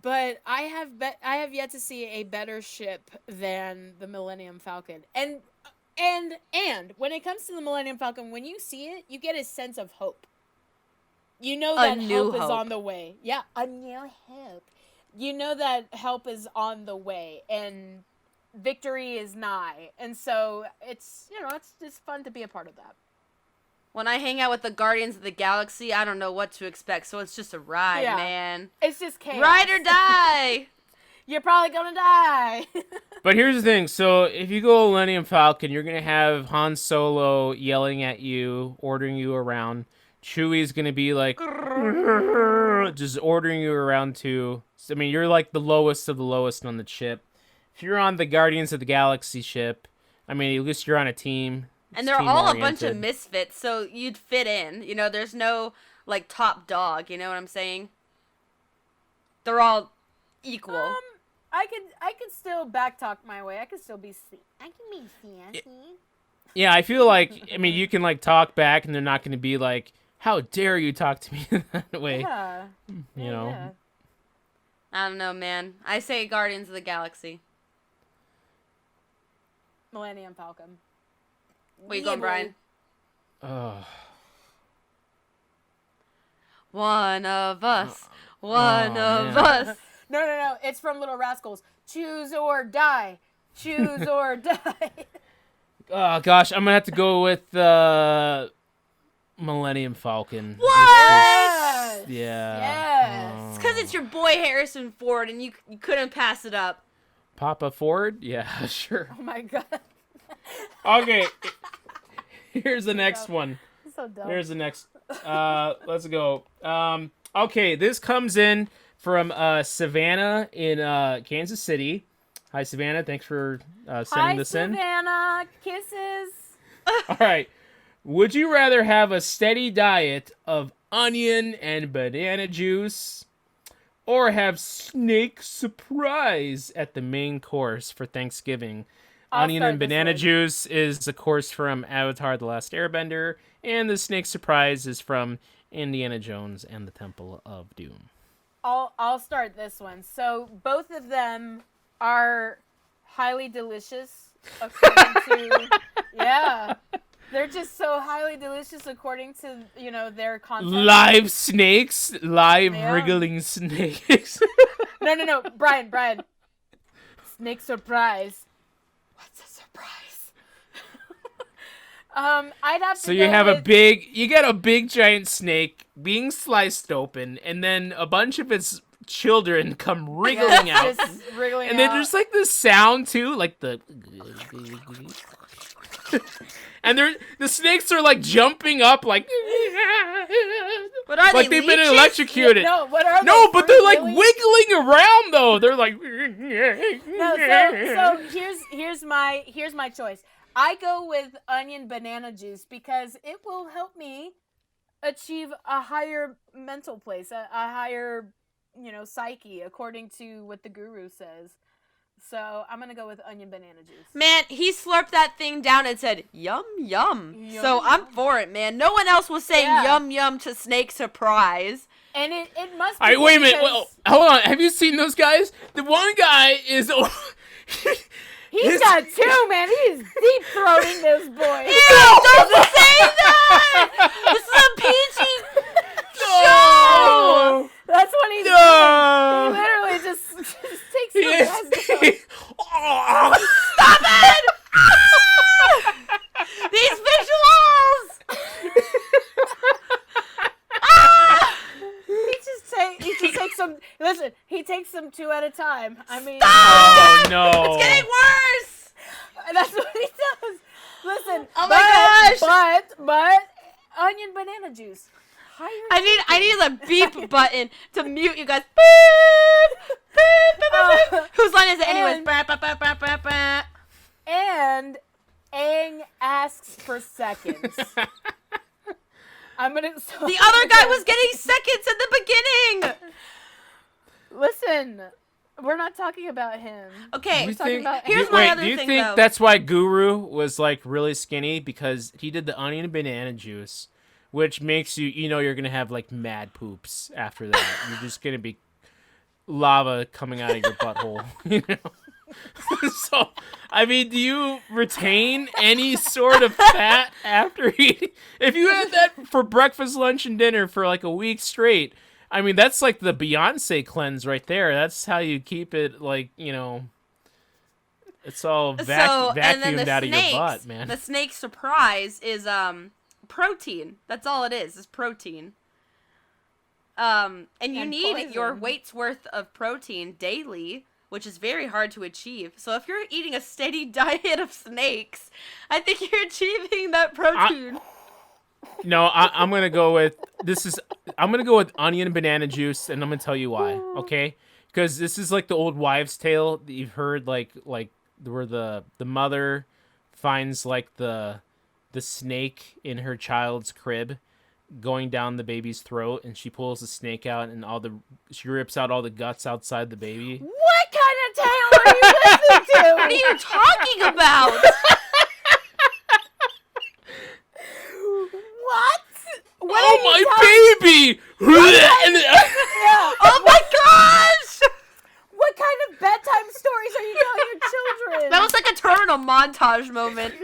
but I have yet to see a better ship than the Millennium Falcon. And when it comes to the Millennium Falcon, when you see it, you get a sense of hope. You know that help is on the way. Yeah, a new hope. You know that help is on the way, and victory is nigh. And so it's just fun to be a part of that.
When I hang out with the Guardians of the Galaxy, I don't know what to expect, so it's just a ride, man.
It's just chaos.
Ride or die!
You're probably gonna die.
But here's the thing. So if you go Millennium Falcon, you're going to have Han Solo yelling at you, ordering you around. Chewie's going to be like, just ordering you around too. I mean, you're like the lowest of the lowest on the ship. If you're on the Guardians of the Galaxy ship, I mean, at least you're on a team.
And they're all a bunch of misfits, so you'd fit in. You know, there's no, like, top dog, you know what I'm saying? They're all equal.
I could still backtalk my way. I could still be I can be fancy.
Yeah, I feel like, I mean, you can, like, talk back, and they're not going to be like, how dare you talk to me that way?
Yeah.
You know?
Yeah.
I don't know, man. I say Guardians of the Galaxy.
Millennium Falcon.
Where you going, Brian?
Oh.
One of us. One of
man.
us.
No. It's from Little Rascals. Choose or die. Choose or die.
Oh gosh, I'm gonna have to go with Millennium Falcon.
What?
Yes.
Yeah.
Yes.
It's because it's your boy Harrison Ford, and you couldn't pass it up.
Papa Ford? Yeah, sure.
Oh my god.
Okay. Here's the next one.
So dumb.
Here's the next. Let's go. Okay, this comes in from Savannah in Kansas City. Hi, Savannah. Thanks for sending this in.
Hi, Savannah. Kisses.
All right. Would you rather have a steady diet of onion and banana juice, or have snake surprise at the main course for Thanksgiving? Onion and banana juice is the course from Avatar: The Last Airbender, and the snake surprise is from Indiana Jones and the Temple of Doom.
I'll start this one. So both of them are highly delicious according to yeah. They're just so highly delicious according to, their content.
Live snakes,
Yeah.
wriggling snakes.
No. Brian. Snake surprise. What's a surprise? I'd have to
So you
go
have
with...
you got a big giant snake being sliced open, and then a bunch of its children come wriggling out.
Just wriggling
And then
out.
there's like this sound too, like the and the snakes are like jumping up like
But are
like
they
they've been
leeches?
electrocuted.
No, what are
No,
they,
but they're like
really?
wiggling around though. They're like
No, so here's my choice. I go with onion banana juice because it will help me achieve a higher mental place, a higher, psyche, according to what the guru says. So I'm gonna go with onion banana juice.
Man, he slurped that thing down and said, yum, yum.
Yum,
So I'm
yum.
for it, man. No one else was saying
Yeah.
yum, yum to Snake Surprise.
And it must be
All right, wait a minute.
because
Well, hold on. Have you seen those guys? The one guy is.
he's got two, man. He's deep throating this boy.
Ew, don't say that! This is a PG show!
That's what he's
No.
doing. He literally just takes the
Yes.
rest of
Stop it! Ah! These visuals! Ah!
He just takes some. Listen, he takes them two at a time. I mean,
Oh no!
It's getting worse!
that's what he does. Listen.
Oh my gosh!
But onion banana juice. Higher.
I need a beep button to mute you guys. Beep! Beep! Beep! Beep! Beep. Whose line is it anyways?
And-
Bah, bah, bah, bah, bah, bah.
And Aang asks for seconds. I'm gonna. So
The other guy was getting seconds at the beginning!
Listen, we're not talking about him.
Okay,
Do you
talking
think,
about-
here's my other
do you
thing,
think
though.
that's why Guru was like really skinny, because he did the onion and banana juice, which makes you're gonna have like mad poops after that. You're just gonna be lava coming out of your butthole, So, I mean, do you retain any sort of fat after eating? If you had that for breakfast, lunch, and dinner for like a week straight, I mean, that's like the Beyonce cleanse right there. That's how you keep it, like, it's all
and then
vacuumed
the
out of
snakes,
your butt, man.
The snake surprise is protein. That's all it is protein. And you
And
need your
poison.
weight's worth of protein daily, which is very hard to achieve. So if you're eating a steady diet of snakes, I think you're achieving that protein.
No, I'm gonna go with I'm gonna go with onion and banana juice, and I'm gonna tell you why. Okay, because this is like the old wives' tale that you've heard, like where the mother finds like the snake in her child's crib, going down the baby's throat, and she pulls the snake out, and she rips out all the guts outside the baby.
What kind of tale are you listening to?
What are you talking about?
What? What
Oh
are you
my baby!
Yeah.
Oh my gosh!
What kind of bedtime stories are you telling your children?
That was like a want a montage moment.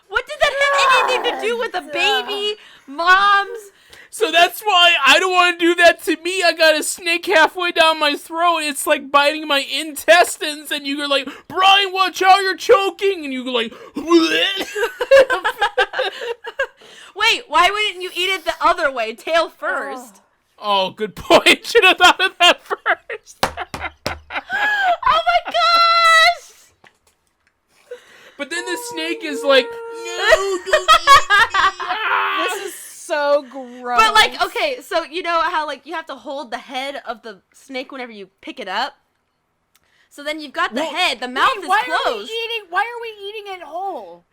What did that have anything to do with a baby, moms?
So that's why I don't want to do that to me. I got a snake halfway down my throat. It's like biting my intestines, and you go like, Brian, watch out, you're choking, and you go like,
Wait, why wouldn't you eat it the other way, tail first?
Oh, good point. Should have thought of that first.
Oh my gosh!
But then the snake is like, no, don't eat me.
This is so gross.
But like, okay, so you know how like you have to hold the head of the snake whenever you pick it up? So then you've got the head, the mouth is
why
closed.
Why are we eating it whole?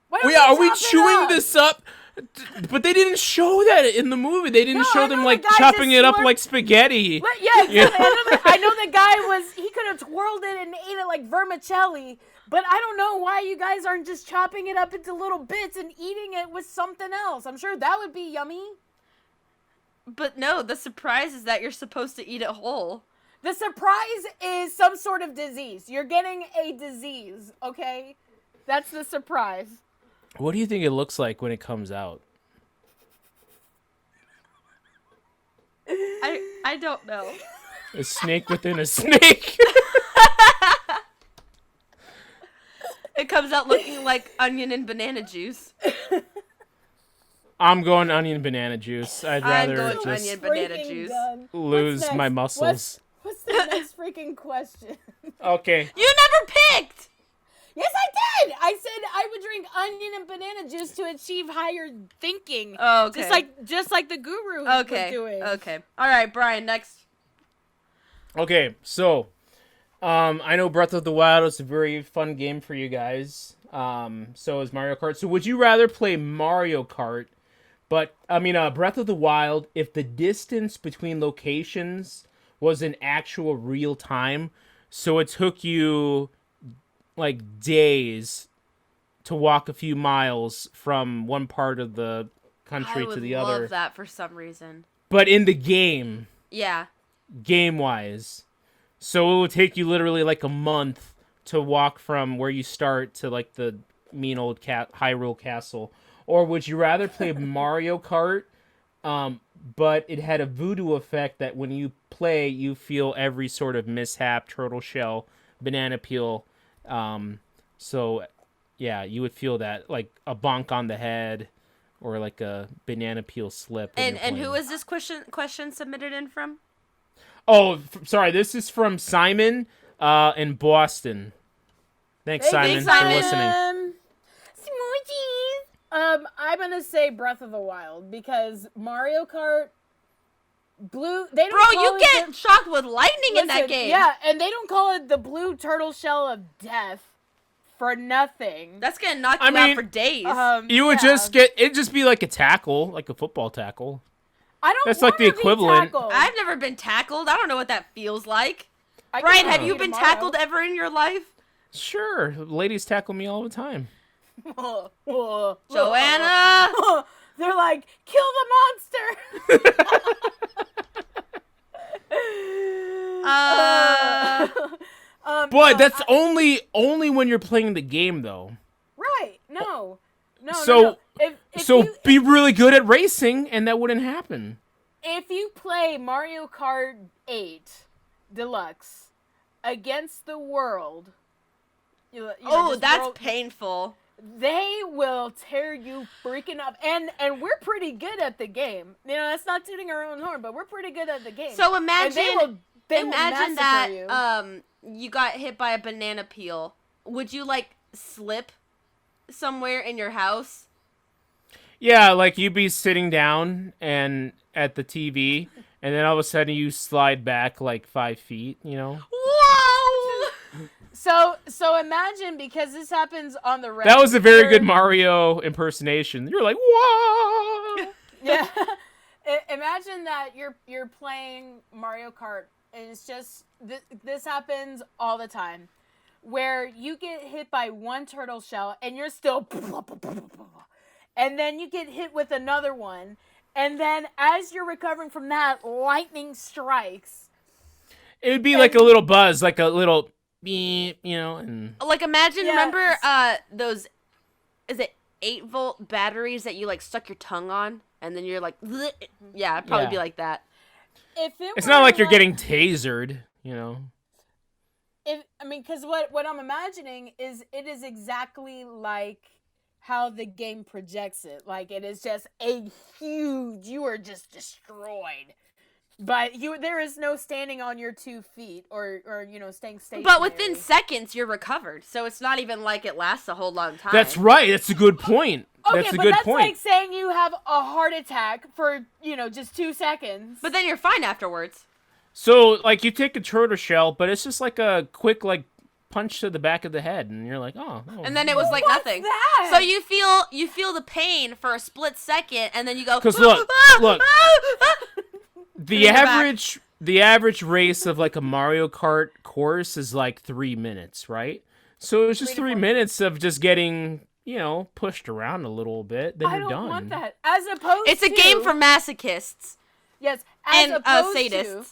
Why don't
Are we
chop it
chewing
up?
this up? But they didn't show that in the movie. They didn't
No,
show
I
them
know
like
the guy
chopping
just
it up
slurped-
like spaghetti.
But yeah, exactly. I know the guy he could have twirled it and ate it like vermicelli, but I don't know why you guys aren't just chopping it up into little bits and eating it with something else. I'm sure that would be yummy.
But no, the surprise is that you're supposed to eat it whole.
The surprise is some sort of disease. You're getting a disease, okay? That's the surprise.
What do you think it looks like when it comes out?
I don't know.
A snake within a snake.
It comes out looking like onion and banana juice.
I'm going onion banana juice. I'd
I'm
rather
going
just
onion banana
Freaking
juice.
done.
lose
What's
my
next?
muscles.
What's the next freaking question?
Okay.
You never picked!
Yes, I did. I said I would drink onion and banana juice to achieve higher thinking.
Oh, okay.
Just like the guru
Okay.
was doing.
Okay. All right, Brian, next.
Okay, so I know Breath of the Wild is a very fun game for you guys. So is Mario Kart. So would you rather play Mario Kart, Breath of the Wild, if the distance between locations was in actual real time, so it took you like days to walk a few miles from one part of the country to the
I would
other.
love that for some reason.
But in the game,
Yeah.
game-wise. So it would take you literally like a month to walk from where you start to like the mean old Hyrule Castle. Or would you rather play Mario Kart, but it had a voodoo effect that when you play, you feel every sort of mishap, turtle shell, banana peel. So, yeah, you would feel that, like a bonk on the head or like a banana peel slip. when
And
you're
and who
playing.
is this question submitted in from?
Oh, sorry. This is from Simon in Boston. Thanks, Simon,
thanks,
for
Simon.
listening.
Smoochies. I'm gonna say Breath of the Wild because Mario Kart Blue. They don't
Bro,
call
you
it
get shocked with lightning in that
Listen,
game.
Yeah, and they don't call it the blue turtle shell of death for nothing.
That's gonna knock
I
you out
mean,
for days.
You would
yeah.
it'd just be like a tackle, like a football tackle.
I don't.
that's like the
wanna be
equivalent.
tackled.
I've never been tackled. I don't know what that feels like.
I can
Brian,
talk
have
to
you been
tomorrow.
tackled ever in your life?
Sure, ladies tackle me all the time.
Joanna!
They're like, kill the monster.
But that's only when you're playing the game, though.
Right. No.
So-
no. If you,
Be really good at racing, and that wouldn't happen.
if you play Mario Kart 8 Deluxe against the world,
Oh, that's painful.
they will tear you freaking up. And we're pretty good at the game. You know, that's not tooting our own horn, but we're pretty good at the game.
So
And they will
imagine that
massacre you.
you got hit by a banana peel. Would you like slip somewhere in your house?
Yeah, like you'd be sitting down and at the TV, and then all of a sudden you slide back like 5 feet. You know.
Whoa!
So imagine, because this happens on the
That was a very good
regular-
Mario impersonation. You're like, whoa!
Yeah. Imagine that you're playing Mario Kart, and it's just this happens all the time, where you get hit by one turtle shell and you're still, and then you get hit with another one, And then as you're recovering from that, lightning strikes.
It would be like a little buzz, like a little beep, and
Like imagine,
Yes.
remember those, is it 8-volt batteries that you like stuck your tongue on and then you're like, bleh. Yeah, it'd probably be like that.
It's not like you're getting tasered,
Because what I'm imagining is it is exactly like how the game projects it. Like it is just a huge. You are just destroyed, but there is no standing on your 2 feet or staying stationary.
But within seconds, you're recovered. So it's not even like it lasts a whole long time.
That's right. That's a good point.
Okay,
that's a
but
good
that's
point.
like saying you have a heart attack for just 2 seconds.
But then you're fine afterwards.
So like you take a turtle shell, but it's just like a quick like punch to the back of the head, and you're like, oh.
And then it was like
What's
nothing.
that?
So you feel the pain for a split second, and then you go.
Because look, the average race of like a Mario Kart course is like 3 minutes, right? So it's just 3 minutes of just getting pushed around a little bit. Then
I
you're
don't
done.
want that. As opposed
It's a game for masochists
yes,
and sadists.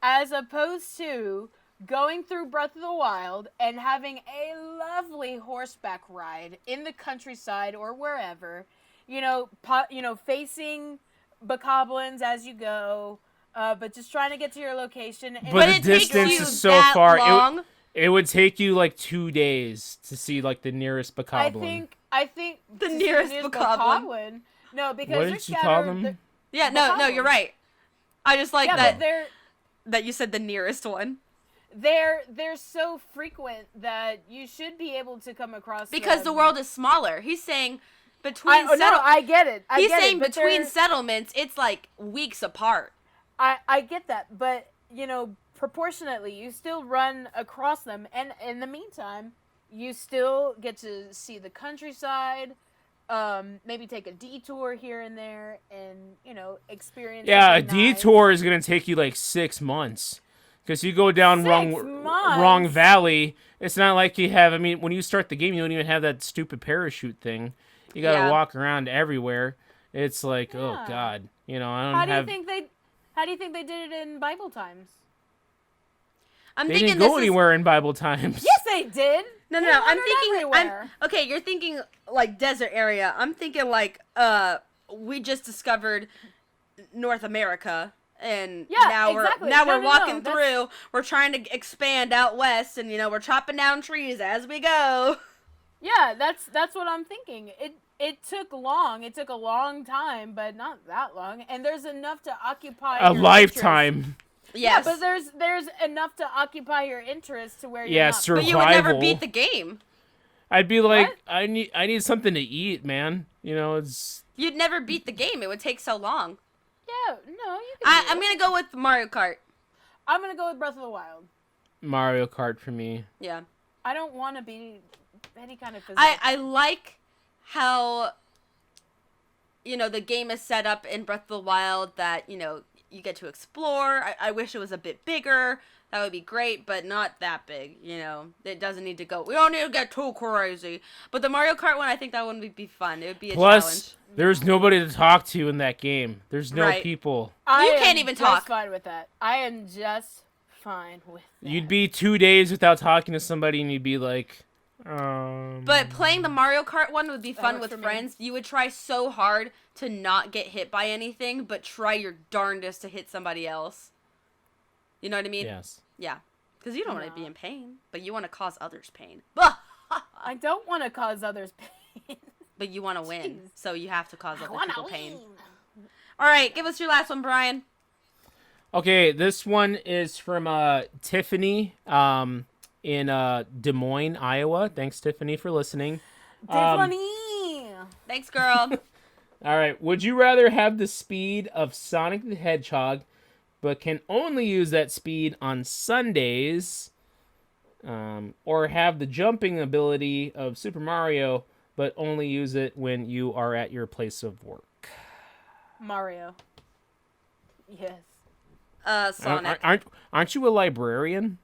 As opposed to going through Breath of the Wild and having a lovely horseback ride in the countryside or wherever, facing bokoblins as you go, but just trying to get to your location. And
But the
it takes
distance
you
is so
that
far.
long.
It would take you like 2 days to see like the nearest bokoblin.
I think
The
to see
nearest bokoblin.
No, because
What
they're
did you call them?
scattered.
Yeah, no, you're right. I just like
Yeah,
that
but
that you said the nearest one.
they're so frequent that you should be able to come across
Because the
them.
world is smaller. He's saying between
I get it.
He's saying between settlements, it's like weeks apart.
I get that, but proportionately, you still run across them, and in the meantime, you still get to see the countryside. Maybe take a detour here and there, and experience.
Yeah, a
something nice.
detour is gonna take you like 6 months, because you go down
6 months?
wrong valley. It's not like you have. I mean, when you start the game, you don't even have that stupid parachute thing. You gotta walk around everywhere. It's like, oh god, I don't
How
have.
do you think they did it in Bible times?
I'm
They
thinking
didn't go
this
anywhere in Bible times.
Yes, they did.
No,
They
I'm
wandered
thinking.
everywhere.
Okay, you're thinking like desert area. I'm thinking like we just discovered North America, and
Yeah,
now
exactly.
we're
No,
walking
that's-
through. We're trying to expand out west, and we're chopping down trees as we go.
Yeah, that's what I'm thinking. It took long. It took a long time, but not that long. And there's enough to occupy
A
your
lifetime.
interest.
Yes,
Yeah, but there's enough to occupy your interest to where you're
Yeah,
not.
sir.
but you would never
survival.
beat the game.
I'd be like,
What?
I need something to eat, man. It's
You'd never beat the game. It would take so long.
Yeah, no, you can do
I'm
it.
gonna go with Mario Kart.
I'm gonna go with Breath of the Wild.
Mario Kart for me.
Yeah.
I don't want to be any kind of physical.
I like how the game is set up in Breath of the Wild that you get to explore. I wish it was a bit bigger. That would be great, but not that big. It doesn't need to go. We don't need to get too crazy. But the Mario Kart one, I think that one would be fun. It would be a
Plus,
challenge.
there's nobody to talk to in that game. There's no
Right.
people.
I
You
am
can't even
just
talk.
Fine with that. I am just fine with that.
You'd be 2 days without talking to somebody, and you'd be like,
But playing the Mario Kart one would be fun
works
with
for me.
friends. You would try so hard to not get hit by anything, but try your darndest to hit somebody else. You know what I mean?
yes.
Yeah. Because you don't want to
No.
be in pain, but you want to cause others pain.
I don't want to cause others pain.
But you want to win,
Jeez.
so you have to cause
I
other
want
people
to
pain.
win.
All right, give us your last one, Brian.
Okay, this one is from Tiffany in Des Moines, Iowa. Thanks, Tiffany, for listening.
Tiffany.
Thanks, girl.
All right, would you rather have the speed of Sonic the Hedgehog, but can only use that speed on Sundays, or have the jumping ability of Super Mario, but only use it when you are at your place of work?
Mario. Yes.
Sonic.
Aren't you a librarian?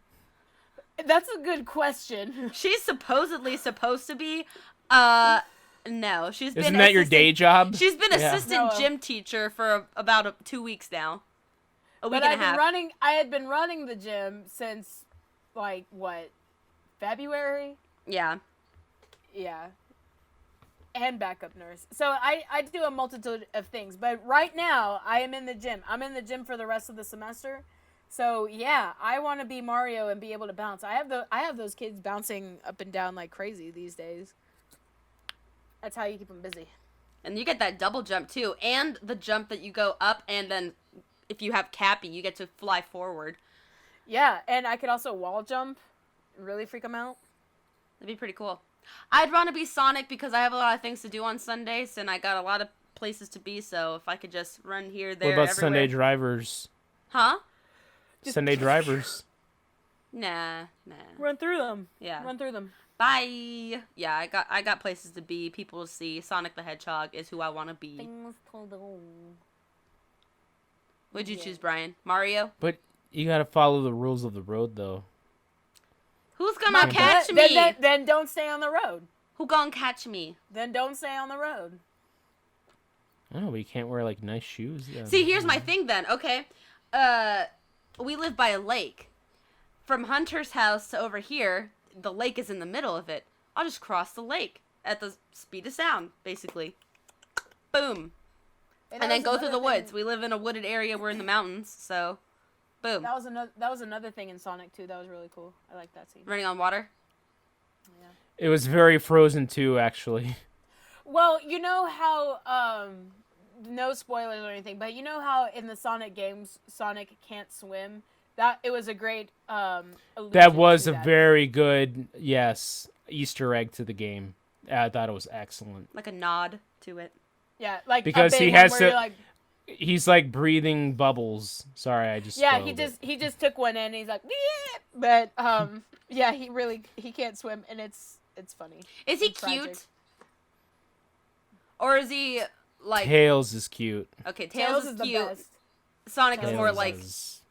That's a good question.
She's supposedly supposed to be. No, she's been.
Isn't that your day job?
She's been
Yeah.
assistant
No.
gym teacher for about 2 weeks now. A week
But
and a half.
I had been running the gym since, like, what, February?
Yeah.
Yeah. And backup nurse. So I do a multitude of things. But right now, I am in the gym. I'm in the gym for the rest of the semester. So, yeah, I want to be Mario and be able to bounce. I have those kids bouncing up and down like crazy these days. That's how you keep them busy.
And you get that double jump too, and the jump that you go up, and then if you have Cappy, you get to fly forward.
Yeah, and I could also wall jump. Really freak them out.
That'd be pretty cool. I'd want to be Sonic because I have a lot of things to do on Sundays, and I got a lot of places to be. So if I could just run here, there,
What about
everywhere.
Sunday drivers?
Huh?
Sunday drivers.
Nah.
Run through them.
Yeah.
Run through them.
Bye. Yeah, I got places to be, people to see. Sonic the Hedgehog is who I want to be.
Things to do.
What'd you
Yeah.
choose, Brian? Mario?
But you gotta follow the rules of the road, though.
Who's gonna
But-
catch
Then-
me?
Then don't stay on the road.
Who gonna catch me?
Then don't stay on the road.
Oh, but you can't wear like nice shoes.
See, here's my thing then. Okay, we live by a lake. From Hunter's house to over here, the lake is in the middle of it. I'll just cross the lake at the speed of sound, basically. Boom. And then go through the woods. We live in a wooded area. We're in the mountains, so boom.
That was another thing in Sonic 2 that was really cool. I like that scene.
Running on water.
Yeah.
It was very Frozen too, actually.
Well, you know how no spoilers or anything, but you know how in the Sonic games Sonic can't swim? That it was a great allusion
That was
to
a
that.
very good, yes, Easter egg to the game. I thought it was excellent.
Like a nod to it.
Yeah, like
Because
a big
he
one
has
where
to-
you're like,
He's like breathing bubbles. Sorry, I just
yeah,
spoiled it.
he just took one in and he's like, "Bleh." But yeah, he can't swim and it's funny.
Is he
And tragic.
cute? Or is he like
Tails is cute.
okay? Tails, is
the
cute.
best.
Sonic is
Tails
more
Tails
like
is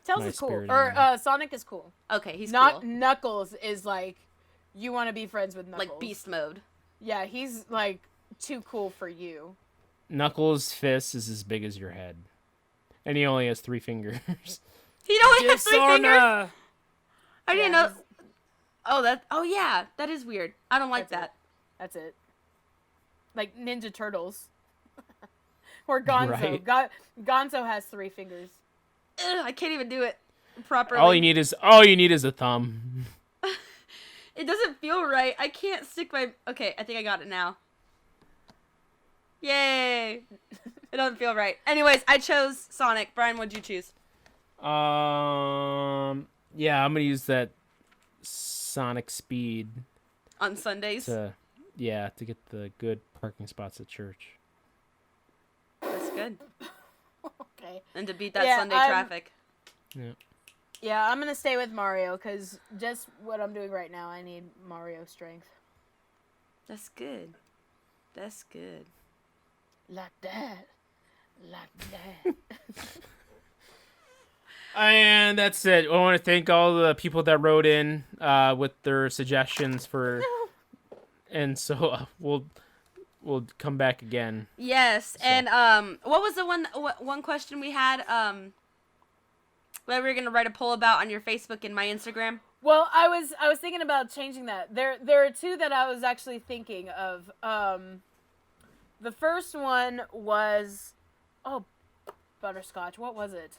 Tails
my
is cool.
spirit
Or
animal.
Sonic is cool.
okay. He's
Not
cool.
Knuckles is like you want to be friends with Knuckles.
Like beast mode.
Yeah, he's like too cool for you.
Knuckles' fist is as big as your head, and he only has 3 fingers.
He only has 3 fingers.
Dishonor.
I didn't
Yeah,
know. Oh yeah, that is weird. I don't like that.
That's it. Like Ninja Turtles. Or Gonzo.
Right.
Gonzo has 3 fingers.
Ugh, I can't even do it properly.
all you need is a thumb.
It doesn't feel right. I can't stick my. Okay, I think I got it now. Yay! It doesn't feel right. Anyways, I chose Sonic. Brian, what'd you choose?
Yeah, I'm gonna use that Sonic speed
On Sundays.
to get the good parking spots at church.
That's good.
Okay.
And to beat that
Yeah,
Sunday
I'm-
traffic.
Yeah.
Yeah, I'm gonna stay with Mario because just what I'm doing right now, I need Mario strength.
That's good. That's good.
Like that. Like that.
And that's it. I want to thank all the people that wrote in with their suggestions for, and so we'll come back again.
Yes, and what was the one question we had that we were gonna write a poll about on your Facebook and my Instagram?
Well, I was thinking about changing that. There are 2 that I was actually thinking of. The first one was, butterscotch. What was it?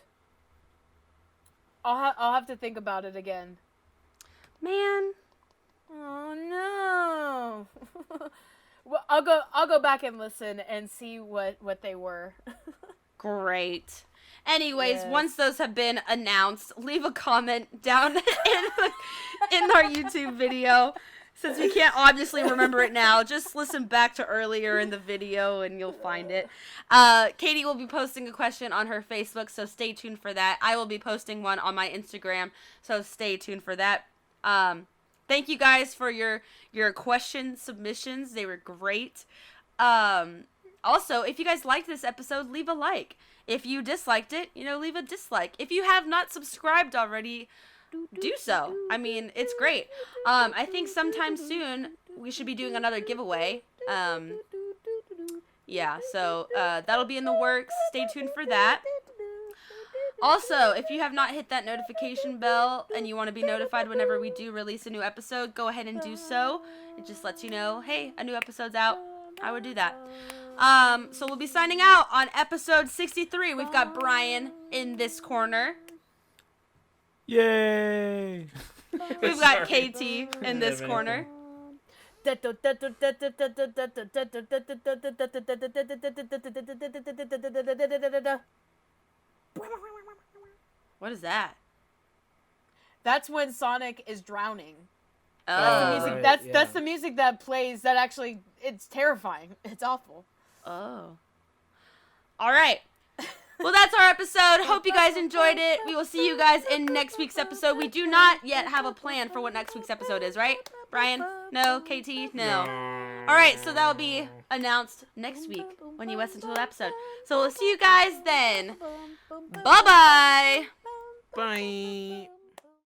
I'll have to think about it again.
Man,
Oh no. Well, I'll go back and listen and see what they were.
great. Anyways,
Yes.
once those have been announced, leave a comment down in our YouTube video. Since we can't obviously remember it now, just listen back to earlier in the video and you'll find it. Katie will be posting a question on her Facebook, so stay tuned for that. I will be posting one on my Instagram, so stay tuned for that. Thank you guys for your question submissions. They were great. Also, if you guys liked this episode, leave a like. If you disliked it, leave a dislike. If you have not subscribed already, do so. I mean, it's great. I think sometime soon we should be doing another giveaway. Yeah, so that'll be in the works. Stay tuned for that. Also, if you have not hit that notification bell and you want to be notified whenever we do release a new episode, go ahead and do so. It just lets you know, hey, a new episode's out. I would do that. So we'll be signing out on episode 63. We've got Brian in this corner.
Yay!
We've got KT in this corner. What is that?
That's when Sonic is drowning.
Oh.
That's the music that plays. That actually, it's terrifying. It's awful.
Oh. All right. Well, that's our episode. Hope you guys enjoyed it. We will see you guys in next week's episode. We do not yet have a plan for what next week's episode is, right? Brian? No? KT? No. All right, so that'll be announced next week when you listen to the episode. So we'll see you guys then. Bye-bye.
Bye.